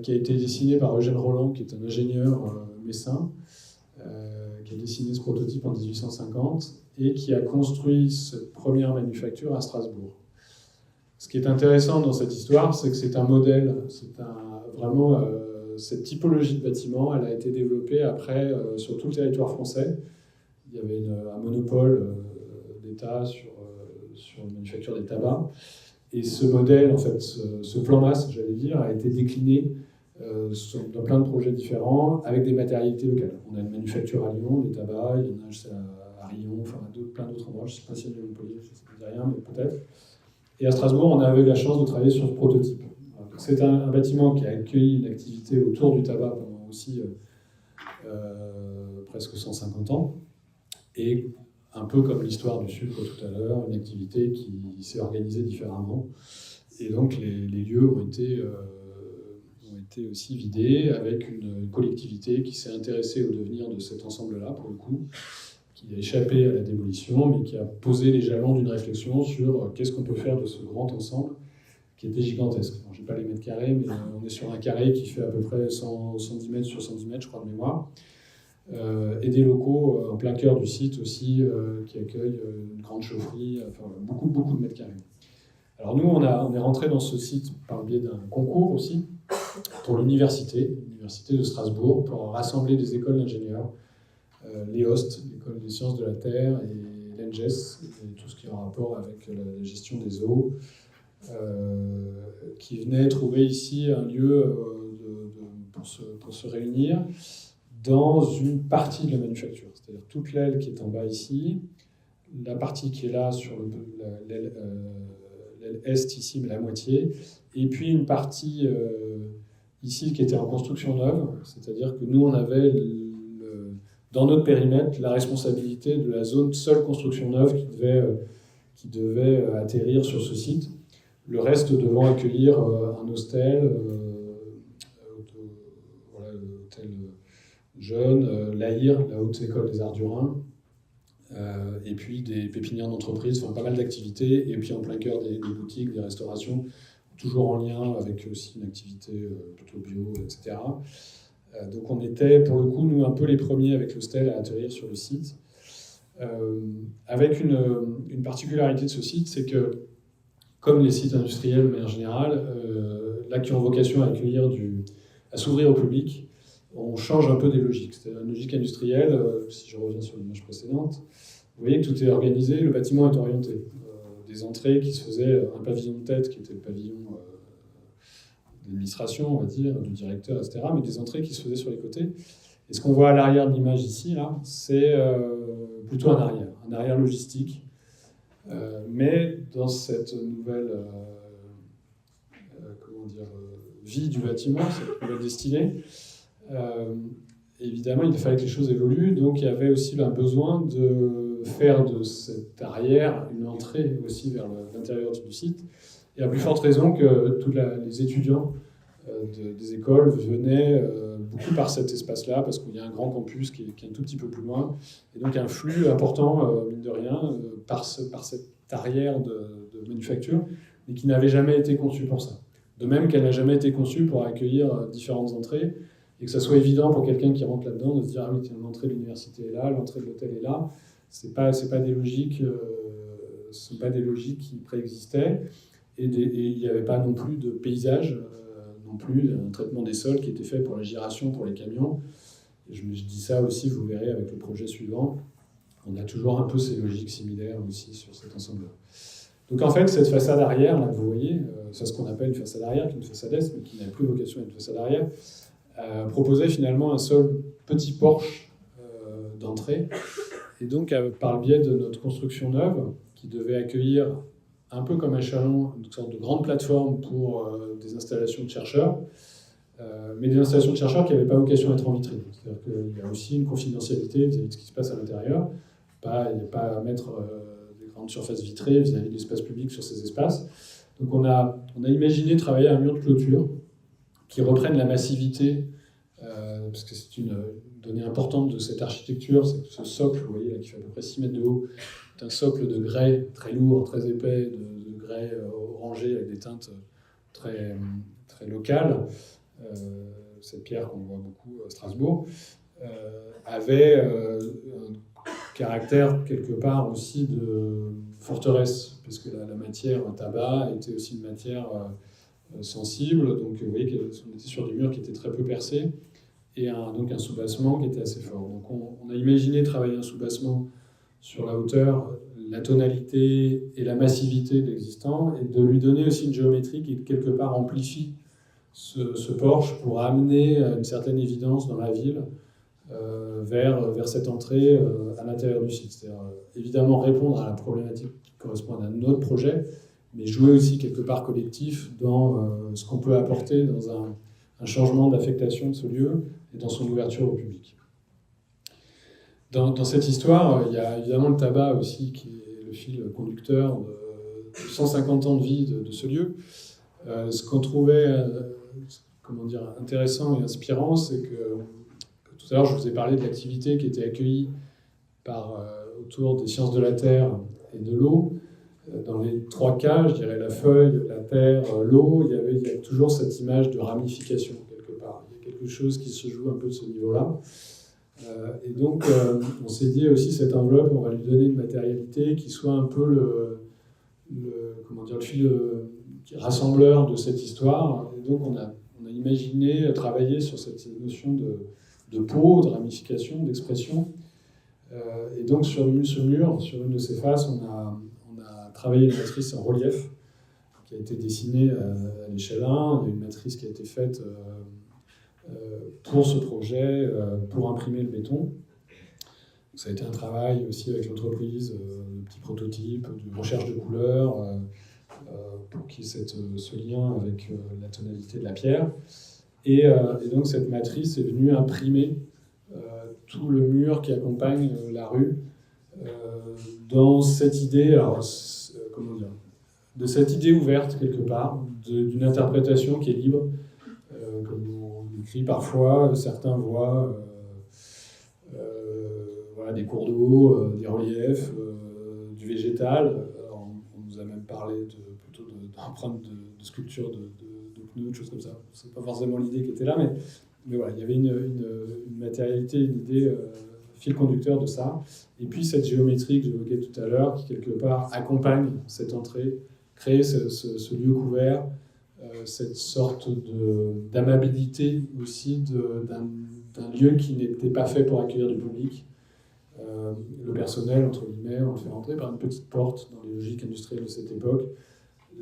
Speaker 2: qui a été dessiné par Eugène Roland, qui est un ingénieur messin, qui a dessiné ce prototype en 1850 et qui a construit cette première manufacture à Strasbourg. Ce qui est intéressant dans cette histoire, c'est que c'est un modèle, vraiment cette typologie de bâtiment, elle a été développée après sur tout le territoire français. Il y avait un monopole d'État sur la manufacture des tabacs. Et ce modèle, en fait, ce plan masse, j'allais dire, a été décliné dans plein de projets différents avec des matérialités locales. On a une manufacture à Lyon, des tabacs, il y en a à Rion, enfin plein d'autres endroits. Je ne sais pas si il y a Montpellier, ça ne me dit rien, mais peut-être. Et à Strasbourg, on avait la chance de travailler sur ce prototype. C'est un bâtiment qui a accueilli une activité autour du tabac pendant aussi presque 150 ans. Et un peu comme l'histoire du sucre tout à l'heure, une activité qui s'est organisée différemment. Et donc les lieux ont été aussi vidés avec une collectivité qui s'est intéressée au devenir de cet ensemble-là, pour le coup, qui a échappé à la démolition, mais qui a posé les jalons d'une réflexion sur qu'est-ce qu'on peut faire de ce grand ensemble, qui était gigantesque. Je n'ai pas les mètres carrés, mais on est sur un carré qui fait à peu près 110 mètres sur 110 mètres, je crois, de mémoire. Et des locaux en plein cœur du site aussi, qui accueillent une grande chaufferie, enfin beaucoup de mètres carrés. Alors nous, on est rentré dans ce site par le biais d'un concours aussi, pour l'université de Strasbourg, pour rassembler des écoles d'ingénieurs, l'EOST, l'École des sciences de la Terre, et l'ENGES, et tout ce qui est en rapport avec la gestion des eaux, qui venaient trouver ici un lieu pour se réunir dans une partie de la manufacture, c'est-à-dire toute l'aile qui est en bas ici, la partie qui est là sur l'aile est ici, mais la moitié, et puis une partie ici qui était en construction neuve, c'est-à-dire que nous on avait dans notre périmètre la responsabilité de la zone seule construction neuve qui devait atterrir sur ce site. Le reste devant accueillir un hostel, l'hôtel jeune, l'AIR, la Haute École des Arts du Rhin, et puis des pépinières d'entreprise, enfin pas mal d'activités, et puis en plein cœur des boutiques, des restaurations, toujours en lien avec aussi une activité plutôt bio, etc. Donc on était, pour le coup, nous, un peu les premiers avec l'hostel à atterrir sur le site. Avec une particularité de ce site, c'est que, comme les sites industriels de manière générale, là qui ont vocation à s'ouvrir au public, on change un peu des logiques. C'est-à-dire une logique industrielle, si je reviens sur l'image précédente, vous voyez que tout est organisé, le bâtiment est orienté. Des entrées qui se faisaient, un pavillon de tête qui était le pavillon d'administration, on va dire, du directeur, etc., mais des entrées qui se faisaient sur les côtés. Et ce qu'on voit à l'arrière de l'image ici, là, c'est plutôt un arrière logistique. Mais dans cette nouvelle vie du bâtiment, cette nouvelle destinée, évidemment, il fallait que les choses évoluent, donc il y avait aussi un besoin de faire de cet arrière une entrée aussi vers l'intérieur du site, et à plus forte raison que tous les étudiants des écoles venaient beaucoup par cet espace-là, parce qu'il y a un grand campus qui est un tout petit peu plus loin, et donc un flux important, mine de rien, par cette arrière de manufacture, mais qui n'avait jamais été conçue pour ça. De même qu'elle n'a jamais été conçue pour accueillir différentes entrées, et que ça soit évident pour quelqu'un qui rentre là-dedans de se dire « Ah oui, tiens, l'entrée de l'université est là, l'entrée de l'hôtel est là ». Ce sont pas des logiques qui préexistaient, et il n'y avait pas non plus de paysage, non plus un traitement des sols qui était fait pour la giration, pour les camions. Et je dis ça aussi, vous verrez avec le projet suivant, on a toujours un peu ces logiques similaires aussi sur cet ensemble-là. Donc en fait, cette façade arrière, là que vous voyez, c'est ce qu'on appelle une façade arrière, qui est une façade est, mais qui n'a plus vocation à être une façade arrière, proposait finalement un seul petit porche d'entrée. Et donc, par le biais de notre construction neuve, qui devait accueillir, un peu comme un Chalon, une sorte de grande plateforme pour des installations de chercheurs, mais des installations de chercheurs qui n'avaient pas vocation à être en vitrine. C'est-à-dire qu'il y a aussi une confidentialité vis-à-vis de ce qui se passe à l'intérieur. Il n'y a pas à mettre des grandes surfaces vitrées vis-à-vis de l'espace public sur ces espaces. Donc on a imaginé travailler un mur de clôture qui reprenne la massivité, parce que c'est une donnée importante de cette architecture, c'est que ce socle, vous voyez, là, qui fait à peu près 6 mètres de haut, est un socle de grès très lourd, très épais, de grès orangé avec des teintes très, très locales. Cette pierre qu'on voit beaucoup à Strasbourg, avait un caractère quelque part aussi de forteresse, parce que la matière tabac était aussi une matière sensible, donc vous voyez qu'on était sur des murs qui étaient très peu percés, et donc un soubassement qui était assez fort. Donc on a imaginé travailler un soubassement sur la hauteur, la tonalité et la massivité de l'existant, et de lui donner aussi une géométrie qui quelque part amplifie ce porche pour amener une certaine évidence dans la ville vers cette entrée à l'intérieur du site. C'est-à-dire évidemment répondre à la problématique qui correspond à notre projet, mais jouer aussi quelque part collectif dans ce qu'on peut apporter dans un changement d'affectation de ce lieu et dans son ouverture au public. Dans cette histoire, il y a évidemment le tabac aussi qui est le fil conducteur de 150 ans de vie de ce lieu. Ce qu'on trouvait intéressant et inspirant, c'est que tout à l'heure je vous ai parlé de l'activité qui était accueillie autour des sciences de la terre et de l'eau. Dans les trois cas, je dirais la feuille, la terre, l'eau, il y a toujours cette image de ramification quelque part. Il y a quelque chose qui se joue un peu de ce niveau-là. Et donc, on s'est dit aussi, cette enveloppe, on va lui donner une matérialité qui soit un peu le fil rassembleur de cette histoire. Et donc, on a imaginé travailler sur cette notion de peau, de ramification, d'expression. Et donc, sur ce mur, sur une de ses faces, on a travaillé une matrice en relief qui a été dessinée à l'échelle 1. Il y a une matrice qui a été faite pour ce projet, pour imprimer le béton. Donc, ça a été un travail aussi avec l'entreprise, de petits prototypes, de recherche de couleurs, pour qu'il y ait ce lien avec la tonalité de la pierre. Et donc cette matrice est venue imprimer tout le mur qui accompagne la rue dans cette idée, de cette idée ouverte quelque part, d'une interprétation qui est libre, comme on écrit parfois, certains voient des cours d'eau, des reliefs, du végétal. Alors, on nous a même parlé plutôt d'empreintes de sculptures de pneus, de choses comme ça. C'est pas forcément l'idée qui était là, mais voilà, il y avait une matérialité, une idée, fil conducteur de ça. Et puis cette géométrie que j'évoquais tout à l'heure, qui quelque part accompagne cette entrée, crée ce lieu couvert, cette sorte d'amabilité aussi d'un lieu qui n'était pas fait pour accueillir du public. Le personnel, entre guillemets, on le fait rentrer par une petite porte dans les logiques industrielles de cette époque.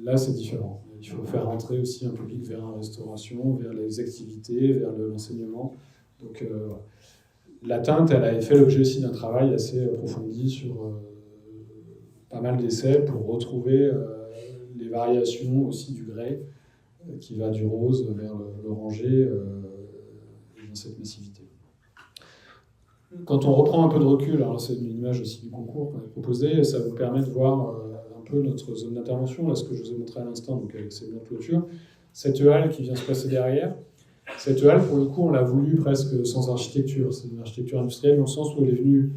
Speaker 2: Là, c'est différent. Il faut faire rentrer aussi un public vers la restauration, vers les activités, vers l'enseignement. Donc, voilà. La teinte, elle a fait l'objet aussi d'un travail assez approfondi sur pas mal d'essais pour retrouver les variations aussi du grès qui va du rose vers l'orangé dans cette massivité. Quand on reprend un peu de recul, alors c'est une image aussi du concours qu'on a proposé, ça vous permet de voir un peu notre zone d'intervention, là ce que je vous ai montré à l'instant, donc avec ces murs de clôture. cette halle qui vient se placer derrière, cette halle, pour le coup, on l'a voulu presque sans architecture. C'est une architecture industrielle dans le sens où elle est venue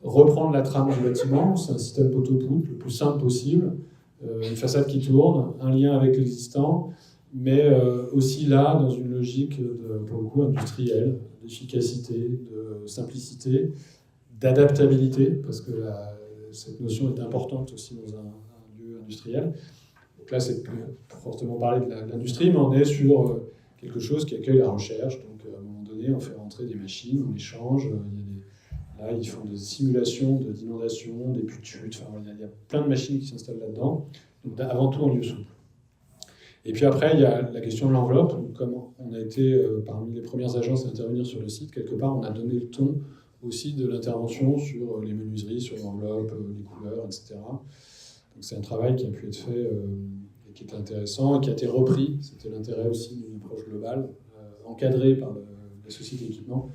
Speaker 2: reprendre la trame du bâtiment. C'est un système poteau-poutre le plus simple possible, une façade qui tourne, un lien avec l'existant, mais aussi là, dans une logique, pour le coup, industrielle, d'efficacité, de simplicité, d'adaptabilité, parce que cette notion est importante aussi dans un lieu industriel. Donc là, c'est plus fortement parler de l'industrie, mais on est sur quelque chose qui accueille la recherche. Donc à un moment donné, on fait rentrer des machines, on les change. Là, ils font des simulations d'inondation, des puits de chute. Enfin, il y a plein de machines qui s'installent là-dedans. Donc avant tout en lieu souple. Et puis après, il y a la question de l'enveloppe. Donc, comme on a été parmi les premières agences à intervenir sur le site, quelque part, on a donné le ton aussi de l'intervention sur les menuiseries, sur l'enveloppe, les couleurs, etc. Donc c'est un travail qui a pu être fait et qui était intéressant et qui a été repris. C'était l'intérêt aussi d'une approche globale, encadrée par la société d'équipement,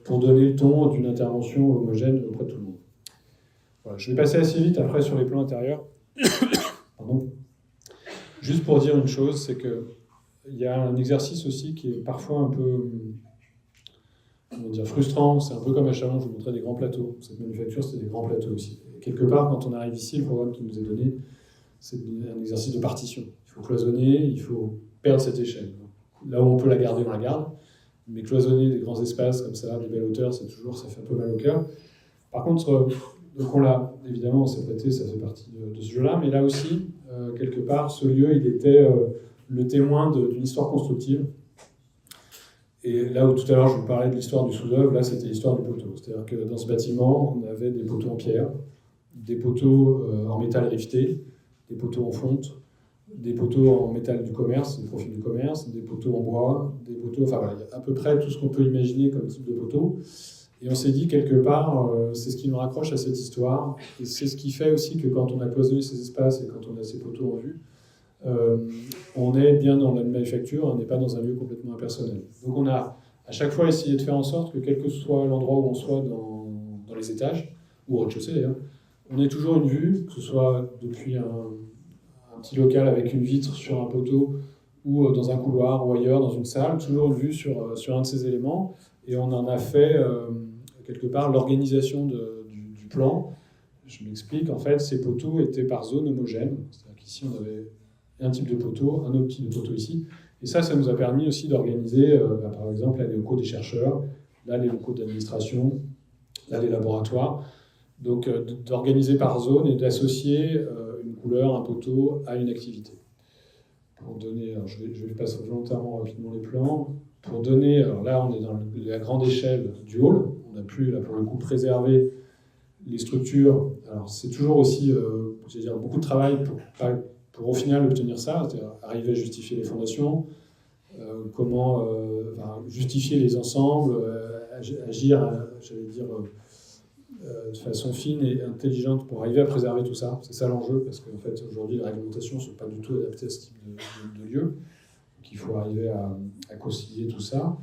Speaker 2: pour donner le ton d'une intervention homogène auprès de tout le monde. Voilà, je vais passer assez vite après sur les plans intérieurs. Pardon. Juste pour dire une chose, c'est qu'il y a un exercice aussi qui est parfois un peu frustrant. C'est un peu comme à Chalon, je vous montrais des grands plateaux. Cette manufacture, c'était des grands plateaux aussi. Et quelque part, quand on arrive ici, le programme qui nous est donné, c'est un exercice de partition. Il faut cloisonner, il faut perdre cette échelle. Là où on peut la garder, on la garde. Mais cloisonner des grands espaces comme ça, des belles hauteurs, ça fait un peu mal au cœur. Par contre, donc on l'a, évidemment, on s'est prêté, ça fait partie de ce jeu-là, mais là aussi, quelque part, ce lieu, il était le témoin d'une histoire constructive. Et là où tout à l'heure je vous parlais de l'histoire du sous-œuvre, là c'était l'histoire du poteau. C'est-à-dire que dans ce bâtiment, on avait des poteaux en pierre, des poteaux en métal rifté, des poteaux en fonte, des poteaux en métal du commerce, des profils du commerce, des poteaux en bois, des poteaux, enfin voilà, il y a à peu près tout ce qu'on peut imaginer comme type de poteau. Et on s'est dit quelque part, c'est ce qui nous raccroche à cette histoire, et c'est ce qui fait aussi que quand on a cloisonné ces espaces et quand on a ces poteaux en vue, on est bien dans la manufacture, on n'est pas dans un lieu complètement impersonnel. Donc on a à chaque fois essayé de faire en sorte que quel que soit l'endroit où on soit dans les étages, ou au rez-de-chaussée d'ailleurs, on ait toujours une vue, que ce soit depuis un petit local avec une vitre sur un poteau, ou dans un couloir, ou ailleurs, dans une salle, toujours une vue sur un de ces éléments, et on en a fait quelque part l'organisation du plan. Je m'explique, en fait, ces poteaux étaient par zone homogène, c'est-à-dire qu'ici on avait un type de poteau, un autre type de poteau ici. Et ça nous a permis aussi d'organiser, par exemple, là, les locaux des chercheurs, là, les locaux d'administration, là, les laboratoires. Donc, d'organiser par zone et d'associer une couleur, un poteau à une activité. Pour donner, alors je vais passer volontairement rapidement les plans. Pour donner, alors là, on est dans la grande échelle du hall. On a pu, là, pour le coup, préserver les structures. Alors, c'est toujours aussi, beaucoup de travail pour au final obtenir ça, c'est-à-dire arriver à justifier les fondations, comment justifier les ensembles, agir, de façon fine et intelligente pour arriver à préserver tout ça. C'est ça l'enjeu, parce qu'en fait, aujourd'hui, les réglementations ne sont pas du tout adaptées à ce type de lieu. Donc il faut arriver à concilier tout ça.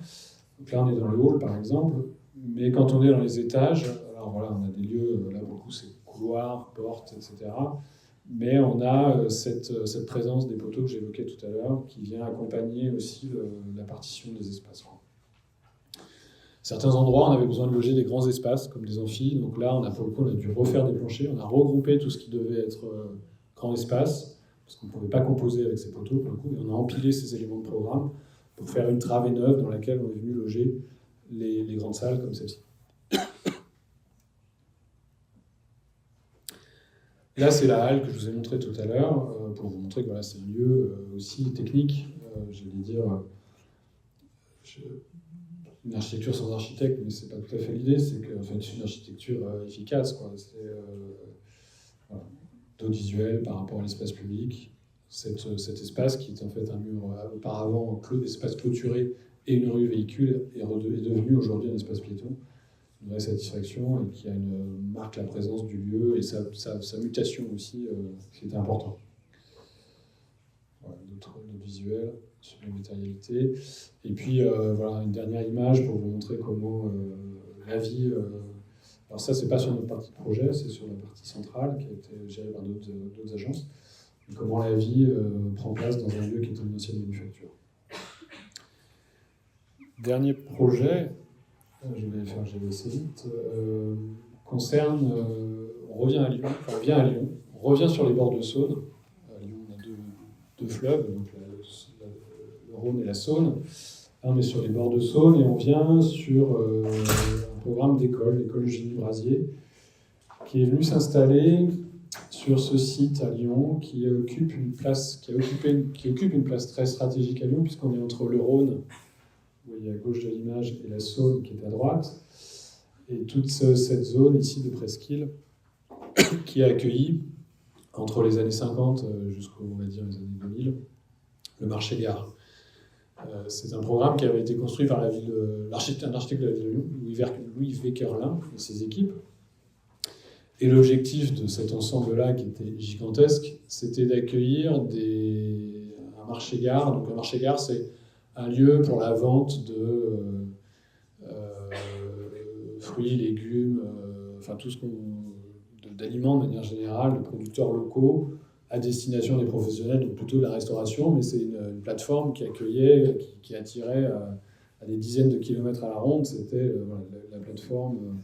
Speaker 2: Donc là, on est dans le hall, par exemple, mais quand on est dans les étages, alors voilà, on a des lieux, là, pour le coup, c'est couloirs, portes, etc. Mais on a cette présence des poteaux que j'évoquais tout à l'heure, qui vient accompagner aussi la partition des espaces. Certains endroits, on avait besoin de loger des grands espaces, comme des amphis. Donc là, pour le coup, on a dû refaire des planchers. On a regroupé tout ce qui devait être grand espace, parce qu'on ne pouvait pas composer avec ces poteaux, pour le coup. Et on a empilé ces éléments de programme pour faire une travée neuve dans laquelle on est venu loger les grandes salles comme celle-ci. Là, c'est la halle que je vous ai montrée tout à l'heure, pour vous montrer que voilà, c'est un lieu aussi technique, j'allais dire, une architecture sans architecte, mais c'est pas tout à fait l'idée, c'est qu'en fait, c'est une architecture efficace, quoi. C'est d'audiovisuel par rapport à l'espace public, cet espace qui est en fait un mur auparavant espace clôturé et une rue véhicule est devenu aujourd'hui un espace piéton. Une vraie satisfaction et qui marque la présence du lieu et sa mutation aussi, qui était important. Voilà, d'autres visuels sur les matérialités. Et puis, voilà, une dernière image pour vous montrer comment la vie... alors ça, c'est pas sur notre partie de projet, c'est sur la partie centrale qui a été gérée par d'autres agences. et comment la vie prend place dans un lieu qui est une ancienne manufacture. Dernier projet, je vais faire assez vite, concerne, on vient à Lyon, on revient sur les bords de Saône. À Lyon, on a deux fleuves, donc le Rhône et la Saône. Là, on est sur les bords de Saône et on vient sur un programme d'école, l'école Eugénie Brasier, qui est venu s'installer sur ce site à Lyon qui occupe une place très stratégique à Lyon, puisqu'on est entre le Rhône, vous voyez à gauche de l'image, et la Saône qui est à droite. Et toute cette zone ici de Presqu'île qui a accueilli, entre les années 50 jusqu'aux on va dire, les années 2000, le marché-gare. C'est un programme qui avait été construit par l'architecte de la ville de Lyon, Louis Véquerlin et ses équipes. Et l'objectif de cet ensemble-là, qui était gigantesque, c'était d'accueillir un marché-gare. Donc un marché-gare, c'est un lieu pour la vente de fruits, légumes, enfin tout d'aliments de manière générale, de producteurs locaux, à destination des professionnels, donc plutôt de la restauration, mais c'est une plateforme qui accueillait, qui attirait à des dizaines de kilomètres à la ronde. C'était la plateforme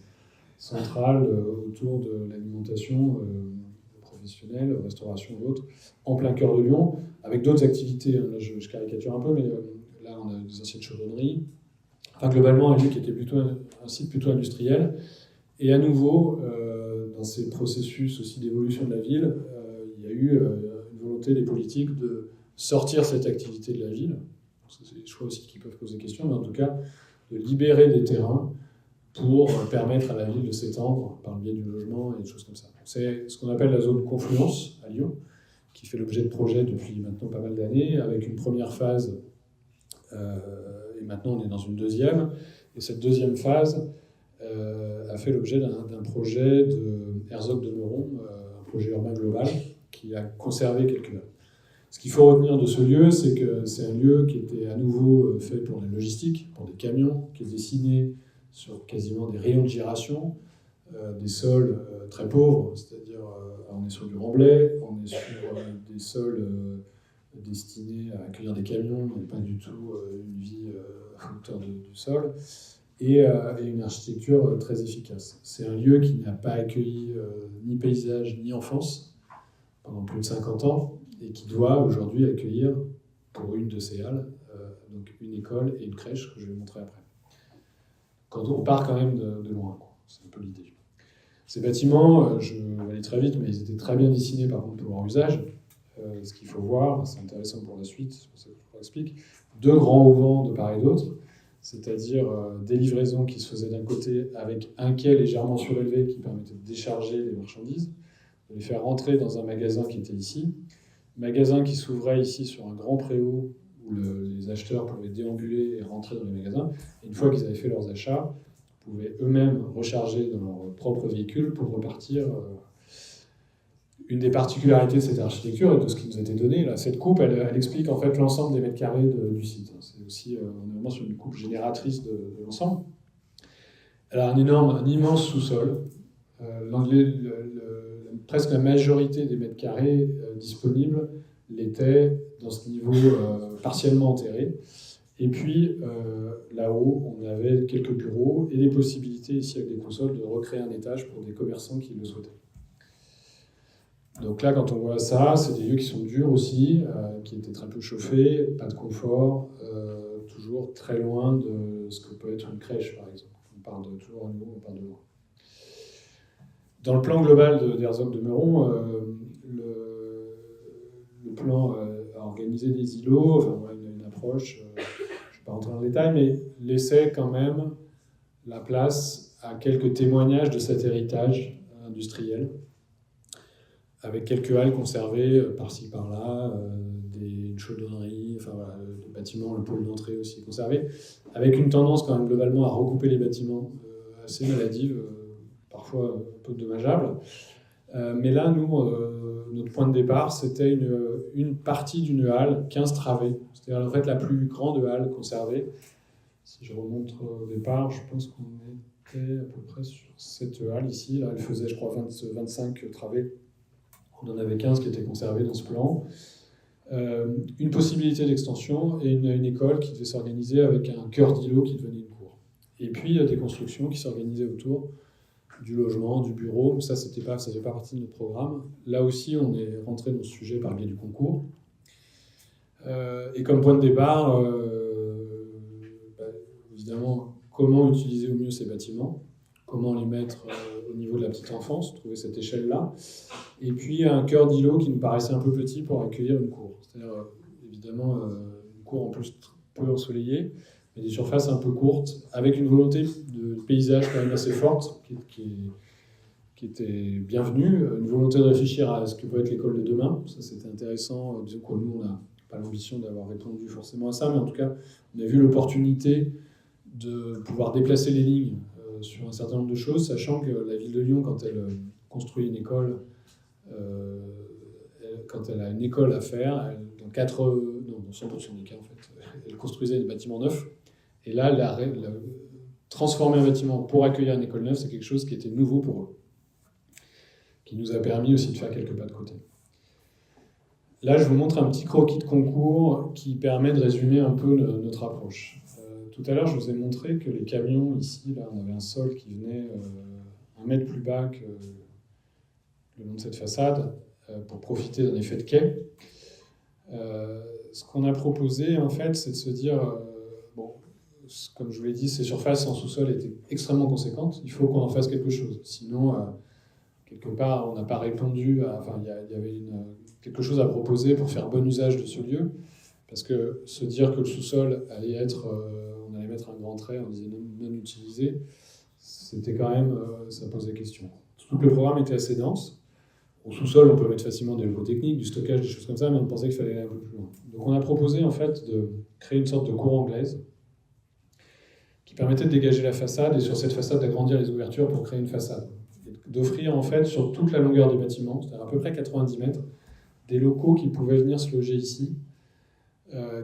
Speaker 2: centrale autour de l'alimentation professionnelle, restauration et autres, en plein cœur de Lyon, avec d'autres activités. Là, je caricature un peu, mais là, on a des anciennes chaudronneries. Enfin, globalement, un lieu qui était plutôt un site plutôt industriel. Et à nouveau, dans ces processus aussi d'évolution de la ville, il y a eu une volonté des politiques de sortir cette activité de la ville. C'est des choix aussi qui peuvent poser question, mais en tout cas, de libérer des terrains pour permettre à la ville de s'étendre par le biais du logement et des choses comme ça. C'est ce qu'on appelle la zone confluence à Lyon, qui fait l'objet de projets depuis maintenant pas mal d'années, avec une première phase, et maintenant on est dans une deuxième, et cette deuxième phase a fait l'objet d'un projet de Herzog de Meuron, un projet urbain global, qui a conservé quelques lieux. Ce qu'il faut retenir de ce lieu, c'est que c'est un lieu qui était à nouveau fait pour la logistique, pour des camions, qui est dessiné sur quasiment des rayons de giration, des sols très pauvres, c'est-à-dire on est sur du remblai, on est sur des sols destinés à accueillir des camions, mais pas du tout une vie à hauteur du sol, et une architecture très efficace. C'est un lieu qui n'a pas accueilli ni paysage ni enfance pendant plus de 50 ans, et qui doit aujourd'hui accueillir, pour une de ces halles, donc une école et une crèche que je vais montrer après. Quand on part quand même de loin, quoi. C'est un peu l'idée. Ces bâtiments, je vais aller très vite, mais ils étaient très bien dessinés par contre pour leur usage. Ce qu'il faut voir, c'est intéressant pour la suite, c'est pour ça que je vous explique. Deux grands auvents de part et d'autre, c'est-à-dire des livraisons qui se faisaient d'un côté avec un quai légèrement surélevé qui permettait de décharger les marchandises, de les faire rentrer dans un magasin qui était ici. Magasin qui s'ouvrait ici sur un grand préau où les acheteurs pouvaient déambuler et rentrer dans les magasins. Et une fois qu'ils avaient fait leurs achats, ils pouvaient eux-mêmes recharger dans leur propre véhicule pour repartir. Une des particularités de cette architecture et de ce qui nous a été donné, là, cette coupe, elle explique en fait l'ensemble des mètres carrés du site. C'est aussi, on est vraiment sur une coupe génératrice de l'ensemble. Elle a un immense sous-sol. Presque la majorité des mètres carrés disponibles l'étaient dans ce niveau partiellement enterré. Et puis, là-haut, on avait quelques bureaux et des possibilités, ici avec des consoles, de recréer un étage pour des commerçants qui le souhaitaient. Donc là, quand on voit ça, c'est des lieux qui sont durs aussi, qui étaient très peu chauffés, pas de confort, toujours très loin de ce que peut être une crèche, par exemple. On part toujours à nouveau, on part de loin. Dans le plan global d'Herzog de Meuron, le plan a organisé des îlots, enfin voilà, une approche, je ne vais pas rentrer dans le détail, mais laissait quand même la place à quelques témoignages de cet héritage industriel, avec quelques halles conservées par-ci par-là, une chaudronnerie, enfin voilà, le bâtiment, le pôle d'entrée aussi conservé, avec une tendance quand même globalement à recouper les bâtiments assez maladive, parfois un peu dommageable. Mais là, nous, notre point de départ, c'était une partie d'une halle, 15 travées. C'est-à-dire en fait la plus grande halle conservée. Si je remonte au départ, je pense qu'on était à peu près sur cette halle ici. Là, elle faisait, je crois, 25 travées On en avait 15 qui étaient conservés dans ce plan. Une possibilité d'extension et une école qui devait s'organiser avec un cœur d'îlot qui devenait une cour. Et puis, il y a des constructions qui s'organisaient autour du logement, du bureau. Ça, ça ne fait pas partie de notre programme. Là aussi, on est rentré dans ce sujet par le biais du concours. Et comme point de départ, évidemment, comment utiliser au mieux ces bâtiments, comment les mettre au niveau de la petite enfance, trouver cette échelle-là. Et puis un cœur d'îlot qui nous paraissait un peu petit pour accueillir une cour. C'est-à-dire, évidemment, une cour en plus peu ensoleillée, mais des surfaces un peu courtes, avec une volonté de paysage quand même assez forte, qui était bienvenue, une volonté de réfléchir à ce que peut être l'école de demain. Ça, c'était intéressant. Disons que nous, on n'a pas l'ambition d'avoir répondu forcément à ça, mais en tout cas, on a vu l'opportunité de pouvoir déplacer les lignes sur un certain nombre de choses, sachant que la ville de Lyon, quand elle construit une école, quand elle a une école à faire, dans 100% des cas, en fait, elle construisait des bâtiments neufs. Et là, transformer un bâtiment pour accueillir une école neuve, c'est quelque chose qui était nouveau pour eux, qui nous a permis aussi de faire quelques pas de côté. Là, je vous montre un petit croquis de concours qui permet de résumer un peu notre approche. Tout à l'heure, je vous ai montré que les camions, ici, là, on avait un sol qui venait 1 mètre plus bas que le long de cette façade, pour profiter d'un effet de quai. Ce qu'on a proposé, en fait, c'est de se dire, comme je vous l'ai dit, ces surfaces en sous-sol étaient extrêmement conséquentes, il faut qu'on en fasse quelque chose. Sinon, quelque part, on n'a pas répondu à... Enfin, il y avait quelque chose à proposer pour faire bon usage de ce lieu, parce que se dire que le sous-sol allait être... on allait mettre un grand trait, on disait non utilisé, c'était quand même... ça posait question. Surtout que le programme était assez dense. Au sous-sol, on peut mettre facilement des locaux techniques, du stockage, des choses comme ça, mais on pensait qu'il fallait aller un peu plus loin. Donc on a proposé en fait de créer une sorte de cour anglaise qui permettait de dégager la façade et sur cette façade d'agrandir les ouvertures pour créer une façade. Et d'offrir en fait sur toute la longueur du bâtiment, c'est-à-dire à peu près 90 mètres, des locaux qui pouvaient venir se loger ici,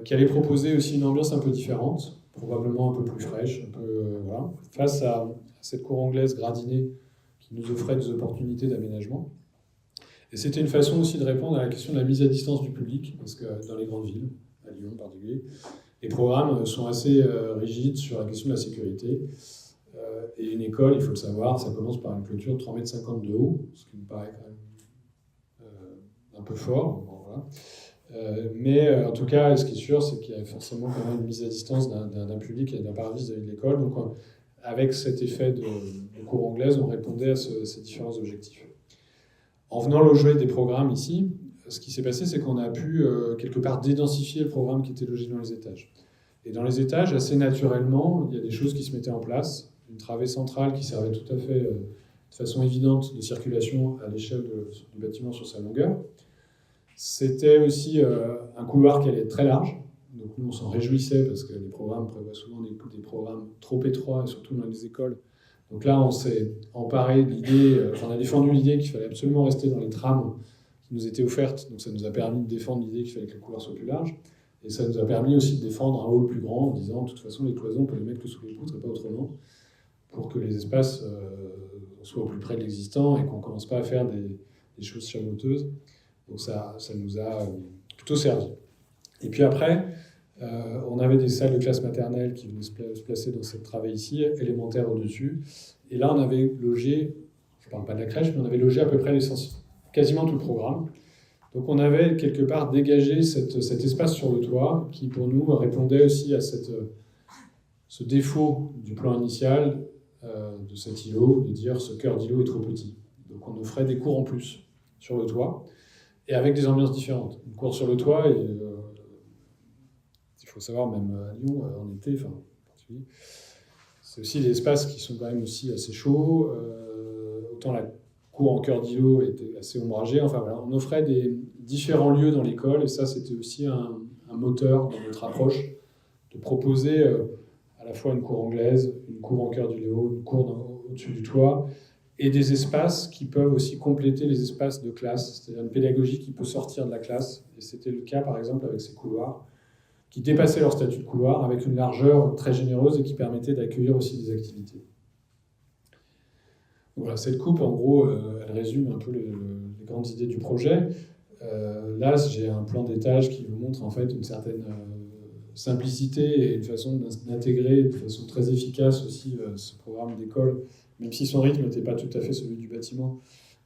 Speaker 2: qui allaient proposer aussi une ambiance un peu différente, probablement un peu plus fraîche, voilà, face à cette cour anglaise gradinée qui nous offrait des opportunités d'aménagement. Et c'était une façon aussi de répondre à la question de la mise à distance du public, parce que dans les grandes villes, à Lyon en particulier, les programmes sont assez rigides sur la question de la sécurité. Et une école, il faut le savoir, ça commence par une clôture de 3,50 m de haut, ce qui me paraît quand même un peu fort. Bon, voilà. Mais en tout cas, ce qui est sûr, c'est qu'il y a forcément quand même une mise à distance d'un public et d'un parvis vis-à-vis de l'école. Donc, avec cet effet de cour anglaise, on répondait à ces différents objectifs. En venant loger des programmes ici, ce qui s'est passé, c'est qu'on a pu quelque part dédensifier le programme qui était logé dans les étages. Et dans les étages, assez naturellement, il y a des choses qui se mettaient en place. Une travée centrale qui servait tout à fait de façon évidente de circulation à l'échelle du bâtiment sur sa longueur. C'était aussi un couloir qui allait être très large. Donc nous, on s'en réjouissait parce que les programmes prévoient souvent des programmes trop étroits, et surtout dans les écoles. Donc là, on s'est emparé de l'idée, on a défendu l'idée qu'il fallait absolument rester dans les trames qui nous étaient offertes. Donc ça nous a permis de défendre l'idée qu'il fallait que le couloir soit plus large. Et ça nous a permis aussi de défendre un hall plus grand en disant, de toute façon, les cloisons, on peut les mettre que sous les poutres et pas autrement, pour que les espaces soient au plus près de l'existant et qu'on ne commence pas à faire des choses chameauteuses. Donc ça nous a plutôt servi. Et puis après, on avait des salles de classe maternelle qui venaient se placer dans cette travée ici, élémentaire au-dessus. Et là, on avait logé, je ne parle pas de la crèche, mais on avait logé à peu près quasiment tout le programme. Donc on avait quelque part dégagé cet espace sur le toit qui, pour nous, répondait aussi à ce défaut du plan initial de cet îlot, de dire ce cœur d'îlot est trop petit. Donc on offrait des cours en plus sur le toit, et avec des ambiances différentes. Une cour sur le toit, et il faut savoir, même à Lyon, en été, en particulier, c'est aussi des espaces qui sont quand même aussi assez chauds. Autant la cour en cœur d'îlot était assez ombragée. Enfin voilà, on offrait des différents lieux dans l'école, et ça, c'était aussi un moteur dans notre approche, de proposer à la fois une cour anglaise, une cour en cœur d'îlot, une cour au-dessus du toit, et des espaces qui peuvent aussi compléter les espaces de classe, c'est-à-dire une pédagogie qui peut sortir de la classe. Et c'était le cas, par exemple, avec ces couloirs, qui dépassaient leur statut de couloir, avec une largeur très généreuse et qui permettait d'accueillir aussi des activités. Voilà, cette coupe, en gros, elle résume un peu les grandes idées du projet. Là, j'ai un plan d'étage qui vous montre en fait une certaine simplicité et une façon d'intégrer de façon très efficace aussi ce programme d'école, même si son rythme n'était pas tout à fait celui du bâtiment,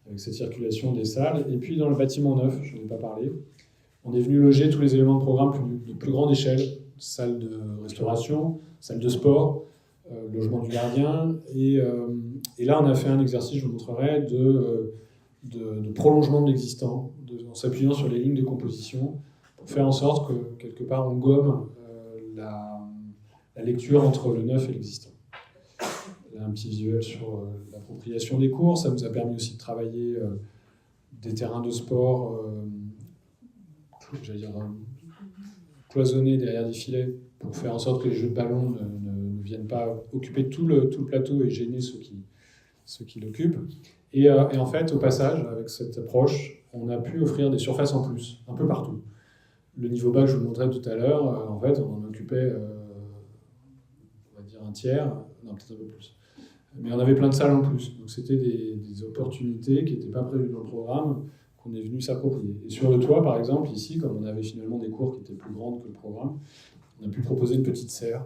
Speaker 2: avec cette circulation des salles. Et puis dans le bâtiment neuf, je n'en ai pas parlé, on est venu loger tous les éléments de programme de plus grande échelle, salle de restauration, salle de sport, logement du gardien. Et là, on a fait un exercice, je vous montrerai, de prolongement de l'existant, en s'appuyant sur les lignes de composition, pour faire en sorte que, quelque part, on gomme la lecture entre le neuf et l'existant. Là, un petit visuel sur l'appropriation des cours. Ça nous a permis aussi de travailler des terrains de sport, cloisonnés derrière des filets, pour faire en sorte que les jeux de ballon ne viennent pas occuper tout le plateau et gêner ceux qui l'occupent. Et en fait, au passage, avec cette approche, on a pu offrir des surfaces en plus, un peu partout. Le niveau bas que je vous montrais tout à l'heure, en fait, on en occupait, on va dire, un tiers, non, peut-être un peu plus. Mais on avait plein de salles en plus. Donc c'était des opportunités qui n'étaient pas prévues dans le programme, qu'on est venu s'approprier. Et sur le toit, par exemple, ici, comme on avait finalement des cours qui étaient plus grandes que le programme, on a pu proposer une petite serre.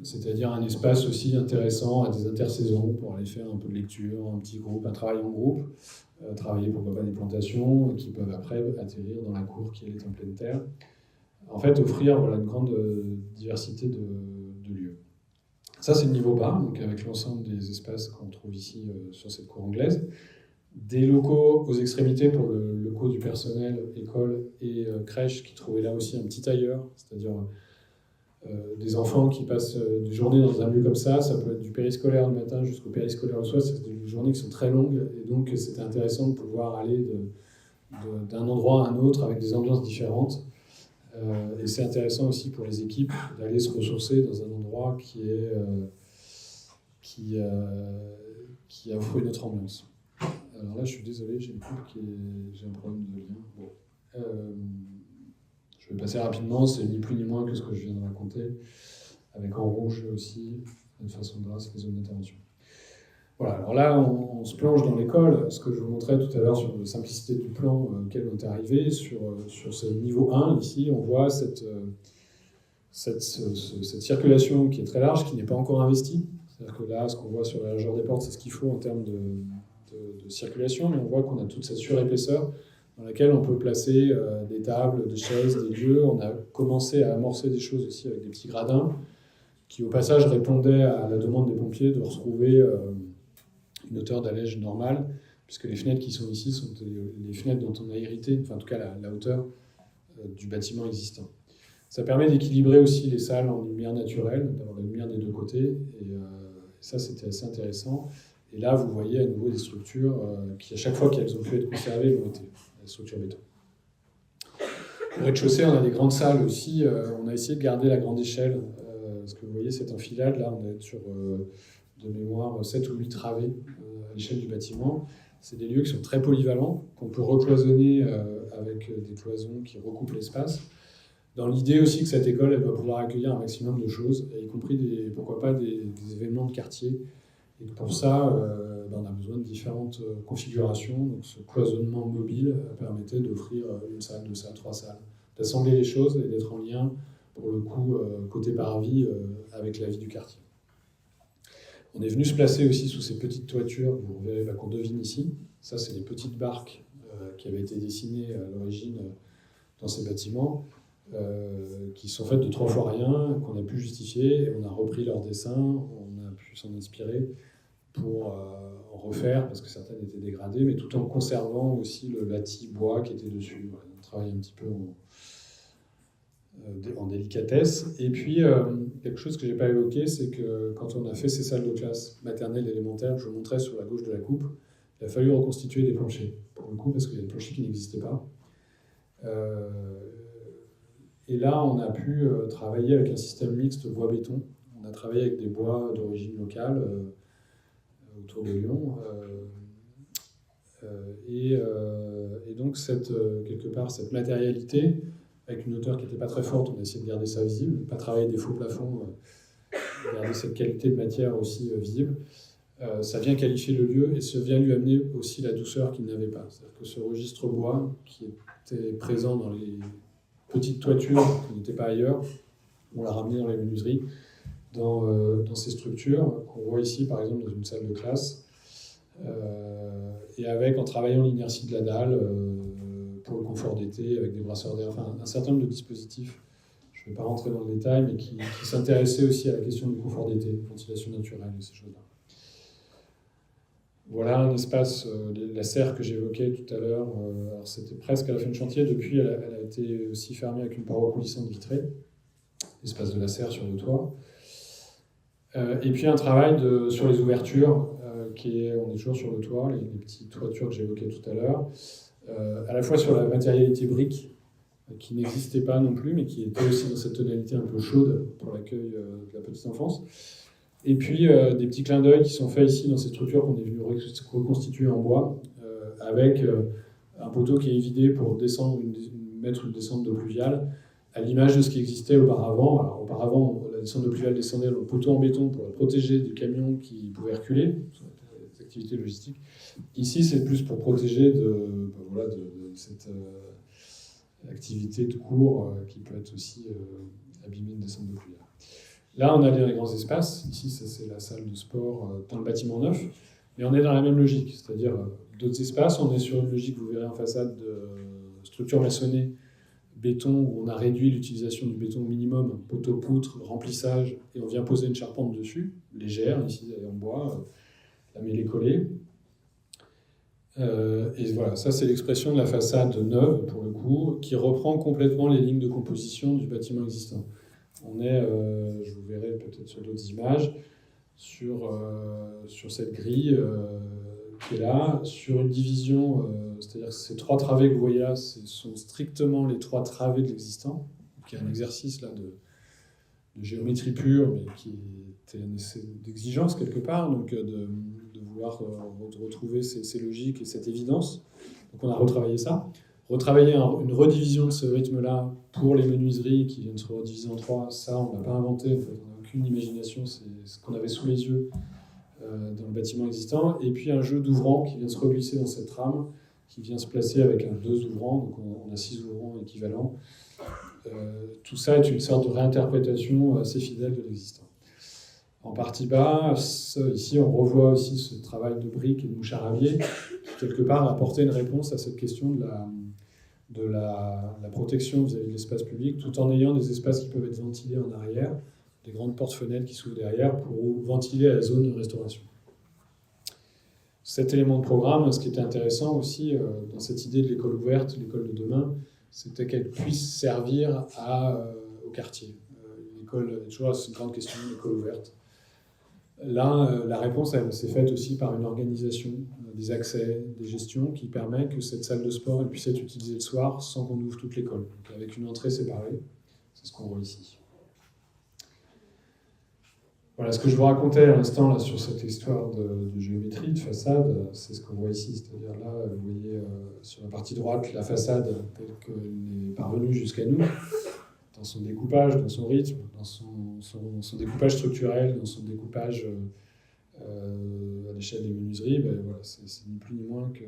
Speaker 2: C'est-à-dire un espace aussi intéressant à des intersaisons pour aller faire un peu de lecture, un petit groupe, un travail en groupe, travailler pourquoi pas des plantations qui peuvent après atterrir dans la cour qui est en pleine terre. En fait, offrir une grande diversité de lieux. Ça, c'est le niveau bas, donc avec l'ensemble des espaces qu'on trouve ici sur cette cour anglaise. Des locaux aux extrémités pour le locaux du personnel, école et crèche, qui trouvaient là aussi un petit ailleurs, c'est-à-dire des enfants qui passent des journées dans un lieu comme ça peut être du périscolaire le matin jusqu'au périscolaire le soir, c'est des journées qui sont très longues, et donc c'était intéressant de pouvoir aller d'un endroit à un autre avec des ambiances différentes. Et c'est intéressant aussi pour les équipes d'aller se ressourcer dans un endroit qui offre une autre ambiance. Alors là, je suis désolé, j'ai une coupe j'ai un problème de lien. Bon. Je vais passer rapidement, c'est ni plus ni moins que ce que je viens de raconter, avec en rouge aussi, de façon grasse, les zones d'intervention. Voilà, alors là, on se plonge dans l'école, ce que je vous montrais tout à l'heure sur la simplicité du plan auquel on est arrivé. Sur ce niveau 1, ici, on voit cette circulation qui est très large, qui n'est pas encore investie. C'est-à-dire que là, ce qu'on voit sur la largeur des portes, c'est ce qu'il faut en termes de circulation, mais on voit qu'on a toute cette surépaisseur dans laquelle on peut placer des tables, des chaises, des lieux. On a commencé à amorcer des choses aussi avec des petits gradins qui, au passage, répondaient à la demande des pompiers de retrouver une hauteur d'allège normale, puisque les fenêtres qui sont ici sont les fenêtres dont on a hérité, enfin en tout cas la hauteur du bâtiment existant. Ça permet d'équilibrer aussi les salles en lumière naturelle, d'avoir la lumière des deux côtés, et ça c'était assez intéressant. Et là, vous voyez à nouveau des structures qui, à chaque fois qu'elles ont pu être conservées, l'ont été, la structure béton. Au rez-de-chaussée, on a des grandes salles aussi. On a essayé de garder la grande échelle. Ce que vous voyez, cette enfilade, là, on est sur, de mémoire, 7 ou 8 travées à l'échelle du bâtiment. C'est des lieux qui sont très polyvalents, qu'on peut recloisonner avec des cloisons qui recoupent l'espace. Dans l'idée aussi que cette école, elle va pouvoir accueillir un maximum de choses, y compris pourquoi pas des événements de quartier. Et pour ça, on a besoin de différentes configurations. Donc ce cloisonnement mobile permettait d'offrir une salle, 2 salles, 3 salles, d'assembler les choses et d'être en lien, pour le coup, côté parvis, avec la vie du quartier. On est venu se placer aussi sous ces petites toitures, vous verrez qu'on devine ici. Ça, c'est les petites barques qui avaient été dessinées à l'origine dans ces bâtiments, qui sont faites de 3 fois rien, qu'on a pu justifier, et on a repris leurs dessins, on a pu s'en inspirer pour en refaire, parce que certaines étaient dégradées, mais tout en conservant aussi le bâti bois qui était dessus. Voilà, on travaille un petit peu en délicatesse. Et puis, quelque chose que je n'ai pas évoqué, c'est que quand on a fait ces salles de classe maternelle et élémentaire, je vous montrais sur la gauche de la coupe, il a fallu reconstituer des planchers, pour le coup, parce qu'il y a des planchers qui n'existaient pas. Et là, on a pu travailler avec un système mixte bois-béton. On a travaillé avec des bois d'origine locale, autour de Lyon. Et donc, quelque part, cette matérialité, avec une hauteur qui n'était pas très forte, on a essayé de garder ça visible, pas travailler des faux plafonds, garder cette qualité de matière aussi visible. ça vient qualifier le lieu et ça vient lui amener aussi la douceur qu'il n'avait pas. C'est-à-dire que ce registre bois, qui était présent dans les petites toitures qui n'étaient pas ailleurs, on l'a ramené dans les menuiseries, dans ces structures qu'on voit ici, par exemple, dans une salle de classe, et en travaillant l'inertie de la dalle pour le confort d'été, avec des brasseurs d'air, enfin un certain nombre de dispositifs. Je ne vais pas rentrer dans le détail, mais qui s'intéressaient aussi à la question du confort d'été, ventilation naturelle et ces choses-là. Voilà un espace, la serre que j'évoquais tout à l'heure, alors c'était presque à la fin du chantier, depuis elle a été aussi fermée avec une paroi coulissante vitrée, l'espace de la serre sur le toit. Et puis un travail sur les ouvertures, on est toujours sur le toit, les petites toitures que j'évoquais tout à l'heure, à la fois sur la matérialité brique, qui n'existait pas non plus, mais qui était aussi dans cette tonalité un peu chaude pour l'accueil de la petite enfance. Et puis des petits clins d'œil qui sont faits ici dans ces structures qu'on est venu reconstituer en bois, avec un poteau qui est évidé pour mettre une descente d'eau pluviale, à l'image de ce qui existait auparavant. Alors, auparavant, la descente d'eau pluviale descendait dans le poteau en béton pour la protéger du camion qui pouvait reculer, des activités logistiques. Ici, c'est plus pour protéger de cette activité de cours qui peut être aussi abîmée de descente d'eau pluviale. Là, on a les grands espaces. Ici, ça, c'est la salle de sport dans le bâtiment neuf. Mais on est dans la même logique, c'est-à-dire d'autres espaces. On est sur une logique, vous verrez en façade, de structure maçonnée, béton, où on a réduit l'utilisation du béton au minimum, poteau, poutre, remplissage, et on vient poser une charpente dessus, légère, ici en bois, la mêlée collée. Et voilà, ça c'est l'expression de la façade neuve, pour le coup, qui reprend complètement les lignes de composition du bâtiment existant. On est, je vous verrai peut-être sur d'autres images, sur cette grille qui est là, sur une division, c'est-à-dire que ces trois travées que vous voyez là, ce sont strictement les trois travées de l'existant, qui est un exercice là de géométrie pure, mais qui était un essai d'exigence quelque part, donc de vouloir retrouver ces logiques et cette évidence. Donc on a retravaillé ça. Retravailler une redivision de ce rythme-là pour les menuiseries qui viennent se rediviser en trois, ça on n'a pas inventé, en fait. On n'a aucune imagination, c'est ce qu'on avait sous les yeux dans le bâtiment existant. Et puis un jeu d'ouvrants qui vient se reglisser dans cette trame, qui vient se placer avec deux ouvrants, donc on a 6 ouvrants équivalents. Tout ça est une sorte de réinterprétation assez fidèle de l'existant. En partie bas, ici on revoit aussi ce travail de briques et de mouche à rabier, qui quelque part a apporté une réponse à cette question de la protection vis-à-vis de l'espace public, tout en ayant des espaces qui peuvent être ventilés en arrière, des grandes portes-fenêtres qui s'ouvrent derrière pour ventiler la zone de restauration. Cet élément de programme, ce qui était intéressant aussi dans cette idée de l'école ouverte, l'école de demain, c'était qu'elle puisse servir au quartier. L'école, toujours, c'est une grande question, l'école ouverte. Là, la réponse, elle s'est faite aussi par une organisation des accès, des gestions, qui permet que cette salle de sport elle puisse être utilisée le soir sans qu'on ouvre toute l'école. Donc, avec une entrée séparée, c'est ce qu'on voit ici. Voilà, ce que je vous racontais à l'instant là, sur cette histoire de géométrie, de façade, c'est ce qu'on voit ici. C'est-à-dire là, vous voyez sur la partie droite la façade telle qu'elle est parvenue jusqu'à nous, dans son découpage, dans son rythme, dans son découpage structurel, dans son découpage à l'échelle des menuiseries. Ben, voilà, c'est ni plus ni moins que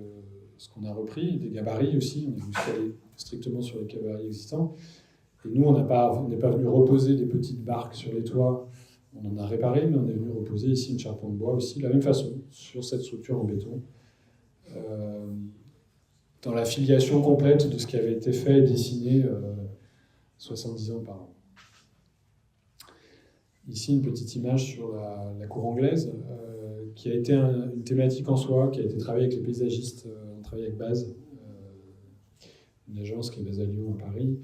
Speaker 2: ce qu'on a repris, des gabarits aussi. On est juste allé strictement sur les gabarits existants. Et nous, on n'est pas venu reposer des petites barques sur les toits. On en a réparé, mais on est venu reposer ici une charpente de bois aussi, de la même façon, sur cette structure en béton, dans la filiation complète de ce qui avait été fait et dessiné 70 ans auparavant. Ici, une petite image sur la cour anglaise, qui a été une thématique en soi, qui a été travaillée avec les paysagistes. On travaille avec Base, une agence qui est basée à Lyon, à Paris,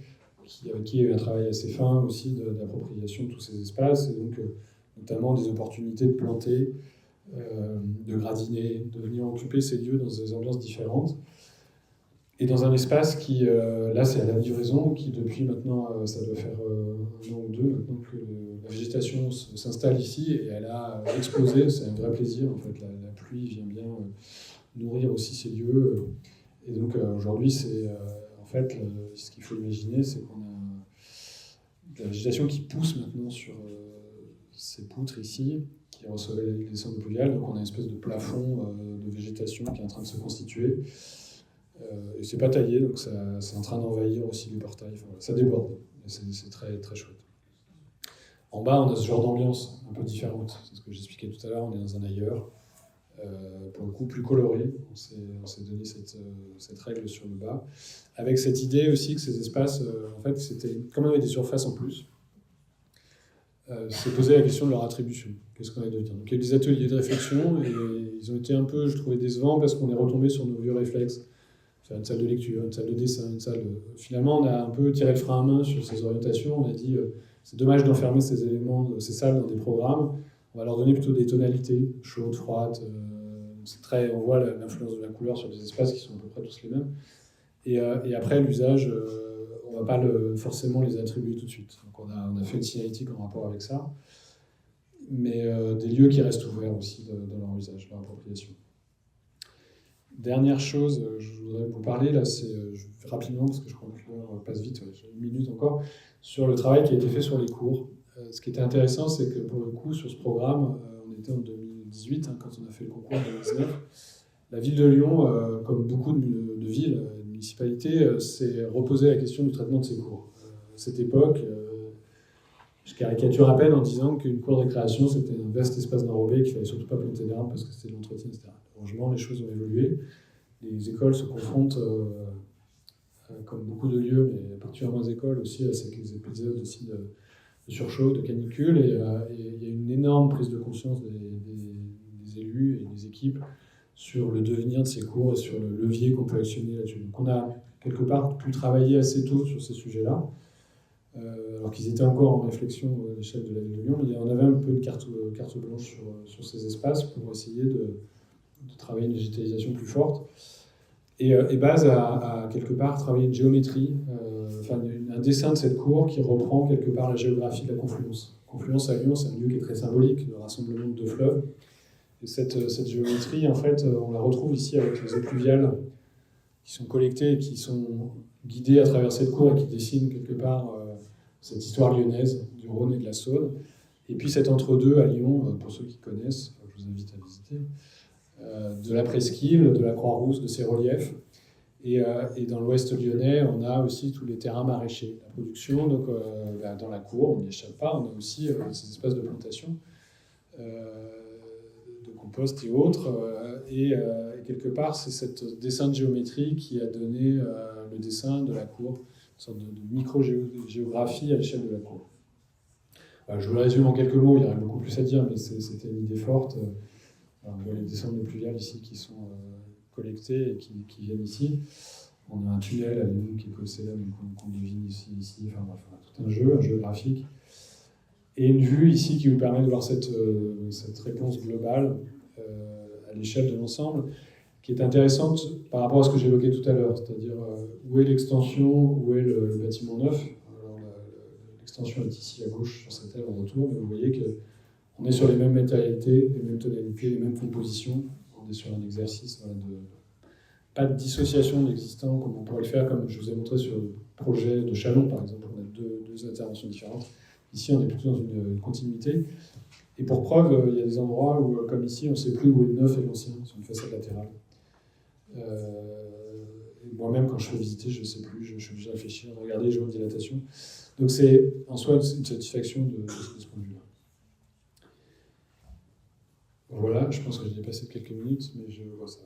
Speaker 2: avec qui il y a eu un travail assez fin aussi d'appropriation de tous ces espaces, et donc notamment des opportunités de planter, de gradiner, de venir occuper ces lieux dans des ambiances différentes. Et dans un espace qui, là c'est à la livraison, qui depuis maintenant, ça doit faire 1 an ou 2 maintenant que la végétation s'installe ici, et elle a explosé, c'est un vrai plaisir en fait, la pluie vient bien nourrir aussi ces lieux. Et donc aujourd'hui c'est... En fait, ce qu'il faut imaginer, c'est qu'on a de la végétation qui pousse maintenant sur ces poutres ici, qui recevaient les descentes pluviales. Donc on a une espèce de plafond de végétation qui est en train de se constituer. Et c'est pas taillé, donc c'est en train d'envahir aussi les portails. Enfin, ça déborde, c'est très, très chouette. En bas, on a ce genre d'ambiance un peu différente. C'est ce que j'expliquais tout à l'heure, on est dans un ailleurs. Pour le coup plus coloré. On s'est donné cette règle sur le bas, avec cette idée aussi que ces espaces, en fait, c'était comme on avait des surfaces en plus, c'est posé la question de leur attribution. Qu'est-ce qu'on a de dire. Donc il y a eu des ateliers de réflexion et ils ont été un peu, je trouvais, décevants parce qu'on est retombé sur nos vieux réflexes. Faire une salle de lecture, une salle de dessin, une salle. Finalement, on a un peu tiré le frein à main sur ces orientations. On a dit c'est dommage d'enfermer ces éléments, ces salles dans des programmes. On va leur donner plutôt des tonalités, chaudes, froides. On voit l'influence de la couleur sur des espaces qui sont à peu près tous les mêmes. Et après, l'usage, on ne va pas forcément les attribuer tout de suite. Donc on a fait une signalétique en rapport avec ça. Mais des lieux qui restent ouverts aussi dans leur usage, leur appropriation. Dernière chose, je voudrais vous parler, là, c'est rapidement, parce que je crois que l'heure passe vite, j'ai 1 minute encore, sur le travail qui a été fait sur les cours. Ce qui était intéressant, c'est que pour le coup, sur ce programme, on était en 2018, quand on a fait le concours en 2019, la ville de Lyon, comme beaucoup de villes, de municipalités, s'est reposé la question du traitement de ses cours. À cette époque, je caricature à peine en disant qu'une cour de récréation, c'était un vaste espace d'enrobé et qu'il ne fallait surtout pas planter d'arbres parce que c'était de l'entretien, etc. Heureusement, les choses ont évolué. Les écoles se confrontent, comme beaucoup de lieux, mais particulièrement les écoles aussi, à ces épisodes aussi de surchauffe, de canicule, et il y a une énorme prise de conscience des élus et des équipes sur le devenir de ces cours et sur le levier qu'on peut actionner là-dessus. Donc on a quelque part pu travailler assez tôt sur ces sujets-là, alors qu'ils étaient encore en réflexion à l'échelle de la ville de Lyon, mais on avait un peu une carte blanche sur ces espaces pour essayer de travailler une digitalisation plus forte. Et Baz a quelque part travaillé une géométrie, un dessin de cette cour qui reprend quelque part la géographie de la Confluence. Confluence à Lyon, c'est un lieu qui est très symbolique, le rassemblement de 2 fleuves. Et cette géométrie, en fait, on la retrouve ici avec les eaux pluviales qui sont collectées et qui sont guidées à travers cette cour et qui dessinent quelque part cette histoire lyonnaise du Rhône et de la Saône. Et puis cet entre-deux à Lyon, pour ceux qui connaissent, je vous invite à visiter, de la presqu'île, de la Croix-Rousse, de ses reliefs. Et dans l'ouest lyonnais, on a aussi tous les terrains maraîchers. La production, donc dans la cour, on n'y échappe pas, on a aussi ces espaces de plantation, de compost et autres. Et quelque part, c'est ce dessin de géométrie qui a donné le dessin de la cour, une sorte de micro-géographie à l'échelle de la cour. Je vous le résume en quelques mots, il y aurait beaucoup plus à dire, mais c'était une idée forte. On voit les descentes de pluviales ici qui sont collectées et qui viennent ici. On a un tunnel à Lyon qui est cossé là, mais qu'on devine ici. Enfin bref, tout un jeu graphique. Et une vue ici qui vous permet de voir cette réponse globale à l'échelle de l'ensemble, qui est intéressante par rapport à ce que j'évoquais tout à l'heure, c'est-à-dire où est l'extension, où est le bâtiment neuf. Alors, l'extension est ici à gauche sur cette aile en retour, mais vous voyez qu'on est sur les mêmes matérialités, les mêmes tonalités, les mêmes compositions. On est sur un exercice pas de dissociation de l'existant comme on pourrait le faire, comme je vous ai montré sur le projet de Chalon, par exemple. On a deux interventions différentes. Ici, on est plutôt dans une continuité. Et pour preuve, il y a des endroits où, comme ici, on ne sait plus où est le neuf et l'ancien sur une façade latérale. Et moi-même, quand je fais visiter, je ne sais plus, je suis obligé de réfléchir, de regarder, je vois une dilatation. Donc c'est en soi une satisfaction de ce point de vue-là. Voilà, je pense que j'ai dépassé de quelques minutes, mais je vois ça.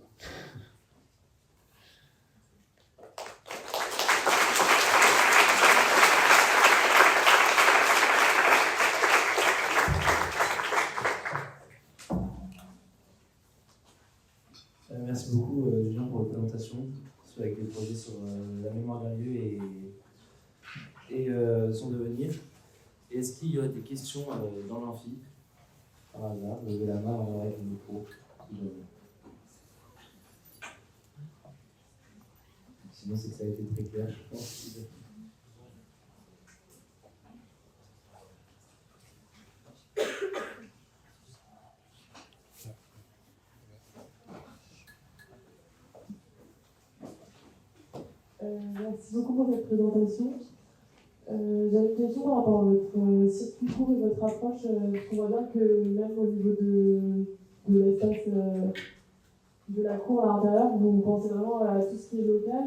Speaker 1: Merci beaucoup, Julien, pour la présentation, avec des projets sur la mémoire d'un lieu et son devenir. Est-ce qu'il y aurait des questions dans l'amphi? Par hasard, levez la main avec le micro. Sinon, c'est que ça a été très clair, je pense.
Speaker 3: Merci beaucoup pour cette présentation. J'avais une question par rapport à votre circuit court et votre approche. On voit bien que même au niveau de l'espace de la cour à l'intérieur, vous pensez vraiment à tout ce qui est local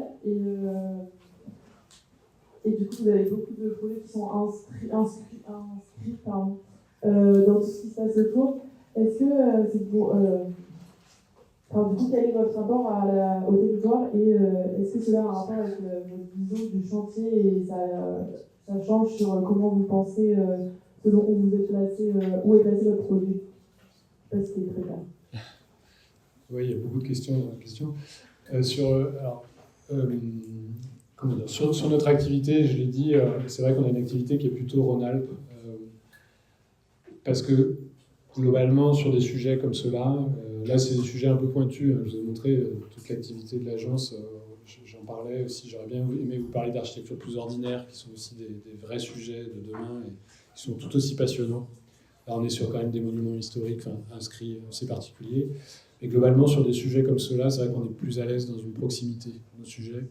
Speaker 3: et du coup vous avez beaucoup de projets qui sont inscrits pardon, dans tout ce qui se passe autour. Est-ce que c'est pour... Enfin, du coup, quel est votre rapport au territoire et est-ce que cela a un rapport avec votre vision du chantier et ça change sur comment vous pensez selon où vous êtes placé, où est placé votre projet? Parce que c'est très clair.
Speaker 2: Oui, il y a beaucoup de questions. Sur notre activité, je l'ai dit, c'est vrai qu'on a une activité qui est plutôt Rhône-Alpes, parce que globalement, sur des sujets comme ceux-là, là c'est des sujets un peu pointus, je vous ai montré toute l'activité de l'agence, j'en parlais aussi, j'aurais bien aimé vous parler d'architecture plus ordinaire, qui sont aussi des vrais sujets de demain, et qui sont tout aussi passionnants. Là on est sur quand même des monuments historiques inscrits assez particuliers, et globalement sur des sujets comme ceux-là, c'est vrai qu'on est plus à l'aise dans une proximité de nos sujets,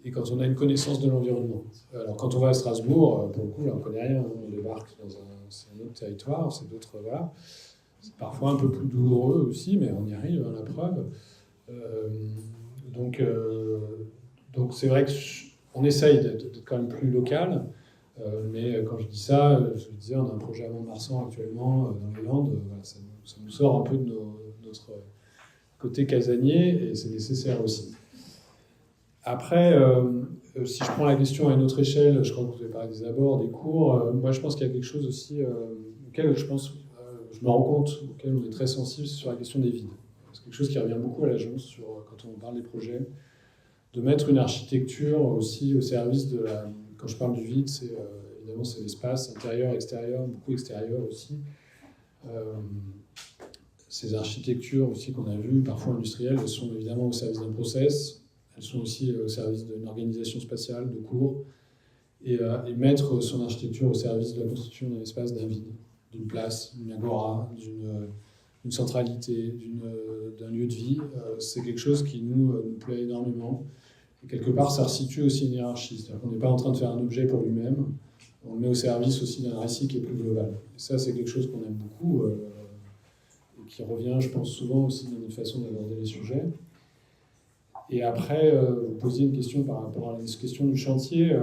Speaker 2: et quand on a une connaissance de l'environnement. Alors quand on va à Strasbourg, pour le coup, là on connaît rien, on débarque dans c'est un autre territoire, c'est d'autres... Voilà. C'est parfois un peu plus douloureux aussi, mais on y arrive, la preuve. Donc c'est vrai qu'on essaye d'être quand même plus local, mais quand je dis ça, je disais, on a un projet à Mont-de-Marsan actuellement dans les Landes, voilà, ça nous sort un peu de notre côté casanier, et c'est nécessaire aussi. Après, si je prends la question à une autre échelle, je crois que vous avez parlé des abords, des cours, moi je pense qu'il y a quelque chose aussi auquel je me rends compte, auquel on est très sensible, c'est sur la question des vides. C'est quelque chose qui revient beaucoup à l'agence quand on parle des projets, de mettre une architecture aussi au service de la... Quand je parle du vide, évidemment c'est l'espace intérieur, extérieur, beaucoup extérieur aussi. Ces architectures aussi qu'on a vues, parfois industrielles, elles sont évidemment au service d'un process, elles sont aussi au service d'une organisation spatiale, de cours, et mettre son architecture au service de la constitution d'un espace, d'un vide, d'une place, d'une agora, d'une centralité, d'un lieu de vie, c'est quelque chose qui nous plaît énormément. Et quelque part, ça resitue aussi une hiérarchie. C'est-à-dire qu'on n'est pas en train de faire un objet pour lui-même, on le met au service aussi d'un récit qui est plus global. Et ça, c'est quelque chose qu'on aime beaucoup, et qui revient, je pense, souvent aussi dans notre façon d'aborder les sujets. Et après, vous posiez une question par rapport à la question du chantier.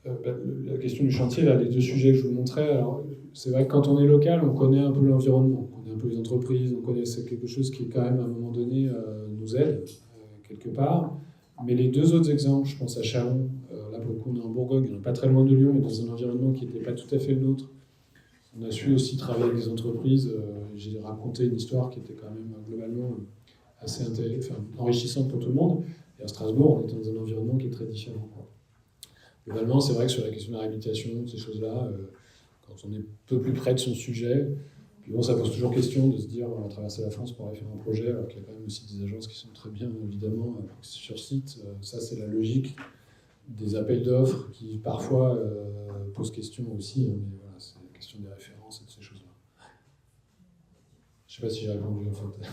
Speaker 2: La question du chantier, là, les deux sujets que je vous montrais, alors, c'est vrai que quand on est local, on connaît un peu l'environnement, on connaît un peu les entreprises, on connaît quelque chose qui, quand même, à un moment donné, nous aide, quelque part. Mais les deux autres exemples, je pense à Chalon, là, pour le coup, on est en Bourgogne, pas très loin de Lyon, mais dans un environnement qui n'était pas tout à fait le nôtre. On a su aussi travailler avec des entreprises. J'ai raconté une histoire qui était quand même globalement assez enrichissante pour tout le monde. Et à Strasbourg, on est dans un environnement qui est très différent. Globalement, c'est vrai que sur la question de la réhabilitation, ces choses-là, quand on est un peu plus près de son sujet, puis bon, ça pose toujours question de se dire on va traverser la France pour aller faire un projet, alors qu'il y a quand même aussi des agences qui sont très bien, évidemment, sur site. Ça, c'est la logique des appels d'offres qui, parfois, posent question aussi. Mais voilà, c'est la question des références et de ces choses-là. Je ne sais pas si j'ai répondu, en fait.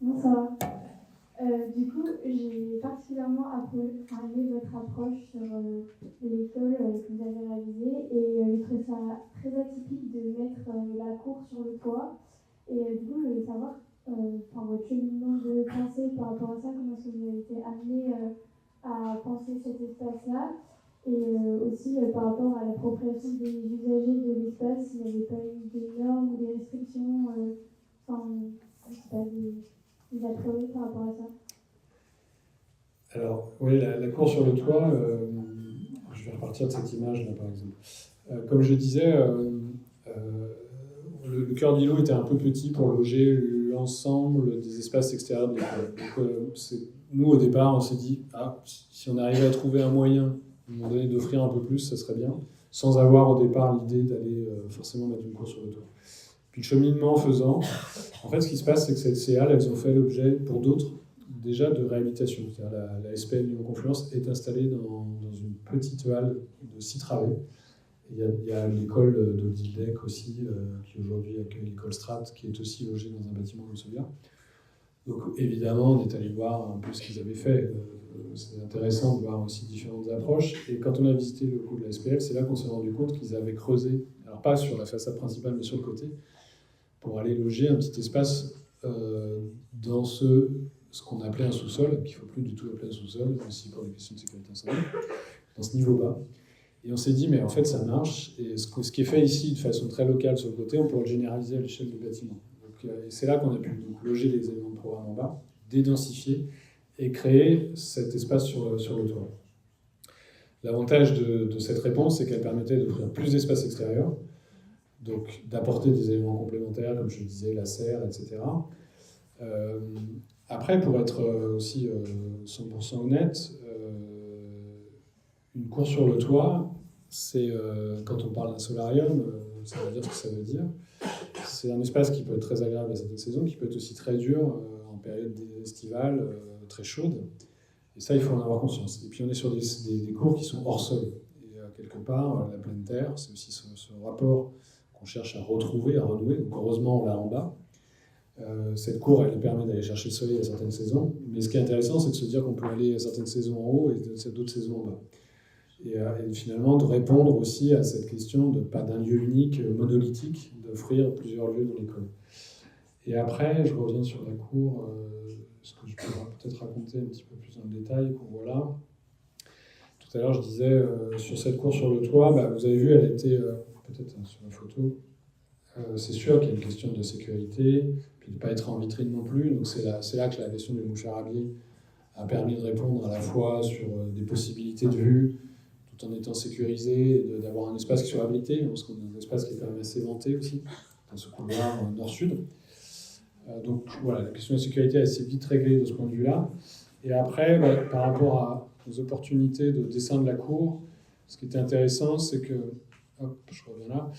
Speaker 4: Bonsoir. Du coup, j'ai particulièrement aimé votre approche sur l'école que vous avez réalisée et je trouve ça très atypique de mettre la cour sur le toit. Et du coup, je voulais savoir votre cheminement de pensée par rapport à ça, comment est-ce que vous avez été amené à penser cet espace-là et aussi par rapport à l'appropriation des usagers de l'espace, s'il n'y avait pas eu des normes ou des restrictions, je sais pas, des a priori par rapport à ça.
Speaker 2: Alors, oui, la cour sur le toit, je vais repartir de cette image-là, par exemple. Comme je disais, le cœur d'îlot était un peu petit pour loger l'ensemble des espaces extérieurs de l'école. Donc, nous, au départ, on s'est dit, si on arrivait à trouver un moyen, à un moment donné, d'offrir un peu plus, ça serait bien, sans avoir au départ l'idée d'aller forcément mettre une cour sur le toit. Puis le cheminement faisant, en fait, ce qui se passe, c'est que ces halles, elles ont fait l'objet, pour d'autres, déjà de réhabilitation. C'est-à-dire la SPL Lyon Confluence est installée dans une petite halle de 6 travées. Il y a l'école de Dildec aussi, qui aujourd'hui accueille l'école Strat, qui est aussi logée dans un bâtiment comme celui-là. Donc évidemment, on est allé voir un peu ce qu'ils avaient fait. C'est intéressant de voir aussi différentes approches. Et quand on a visité le cours de la SPL, c'est là qu'on s'est rendu compte qu'ils avaient creusé, alors pas sur la façade principale, mais sur le côté, pour aller loger un petit espace dans ce qu'on appelait un sous-sol, qu'il ne faut plus du tout appeler un sous-sol, aussi pour des questions de sécurité incendie, dans ce niveau bas. Et on s'est dit, mais en fait, ça marche. Et ce qui est fait ici de façon très locale sur le côté, on pourrait le généraliser à l'échelle du bâtiment. Donc, et c'est là qu'on a pu donc, loger les éléments de programme en bas, dédensifier et créer cet espace sur le toit. L'avantage de cette réponse, c'est qu'elle permettait d'offrir plus d'espace extérieur, donc d'apporter des éléments complémentaires, comme je le disais, la serre, etc. Après, pour être aussi 100% honnête, une cour sur le toit, c'est quand on parle d'un solarium, ça veut dire ce que ça veut dire. C'est un espace qui peut être très agréable à certaines saisons, qui peut être aussi très dur en période estivale, très chaude. Et ça, il faut en avoir conscience. Et puis, on est sur des cours qui sont hors sol. Et quelque part, la pleine terre, c'est aussi ce rapport qu'on cherche à retrouver, à renouer. Donc, heureusement, on l'a en bas. Cette cour, elle permet d'aller chercher le soleil à certaines saisons. Mais ce qui est intéressant, c'est de se dire qu'on peut aller à certaines saisons en haut et d'autres saisons en bas. Et finalement, de répondre aussi à cette question de pas d'un lieu unique, monolithique, d'offrir plusieurs lieux dans l'école. Et après, je reviens sur la cour, ce que je pourrais peut-être raconter un petit peu plus dans le détail, qu'on voit là. Tout à l'heure, je disais, sur cette cour sur le toit, vous avez vu, elle a été, peut-être sur la photo, c'est sûr qu'il y a une question de sécurité, puis de ne pas être en vitrine non plus. Donc c'est là que la question du mouchard à biais a permis de répondre à la fois sur des possibilités de vue, tout en étant sécurisé, et d'avoir un espace qui soit abrité, parce qu'on a un espace qui est quand même assez vanté aussi, dans ce couloir nord-sud. Donc voilà, la question de la sécurité est assez vite réglée de ce point de vue-là. Et après, par rapport aux opportunités de dessin de la cour, ce qui était intéressant, c'est que, hop, je reviens là,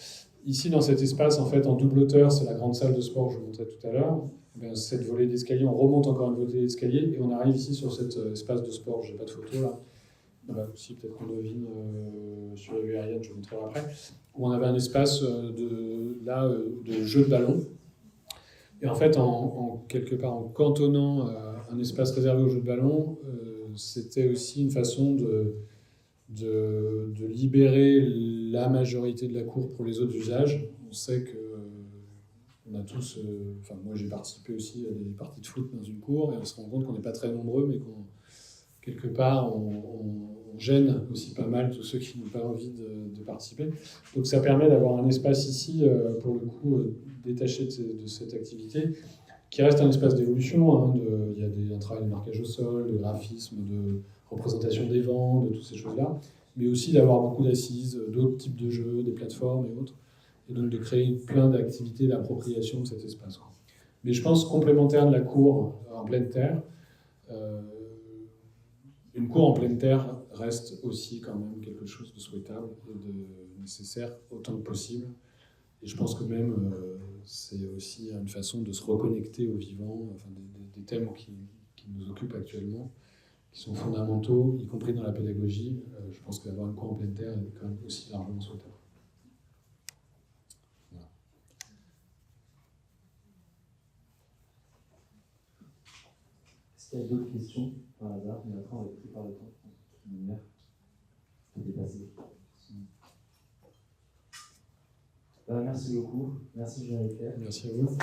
Speaker 2: ici dans cet espace, en fait, en double hauteur, c'est la grande salle de sport que je vous montrais tout à l'heure. Cette volée d'escalier, on remonte encore une volée d'escalier, et on arrive ici sur cet espace de sport. Je n'ai pas de photo là. Aussi, peut-être qu'on devine sur la vue aérienne, je vous montrerai après, où on avait un espace de jeu de ballon. Et en fait, quelque part, en cantonnant un espace réservé au jeu de ballon, c'était aussi une façon de libérer la majorité de la cour pour les autres usages. On sait qu'on a tous... moi, j'ai participé aussi à des parties de foot dans une cour, et on se rend compte qu'on n'est pas très nombreux, mais quelque part, on gêne aussi pas mal tous ceux qui n'ont pas envie de participer. Donc ça permet d'avoir un espace ici, pour le coup, détaché de cette activité, qui reste un espace d'évolution. Il y a un travail de marquage au sol, de graphisme, de représentation des vents, de toutes ces choses-là, mais aussi d'avoir beaucoup d'assises, d'autres types de jeux, des plateformes et autres, et donc de créer plein d'activités d'appropriation de cet espace. Mais je pense complémentaire de la cour en pleine terre, une cour en pleine terre reste aussi quand même quelque chose de souhaitable et de nécessaire autant que possible. Et je pense que même c'est aussi une façon de se reconnecter au vivant, enfin, des thèmes qui nous occupent actuellement, qui sont fondamentaux, y compris dans la pédagogie. Je pense qu'avoir une cour en pleine terre est quand même aussi largement souhaitable. Voilà.
Speaker 1: Est-ce qu'il y a d'autres questions par hasard? Mais après, on va être pris par le temps. Lumière. Je peux dépasser. Merci beaucoup. Merci, Jean-Claire.
Speaker 2: Merci à vous.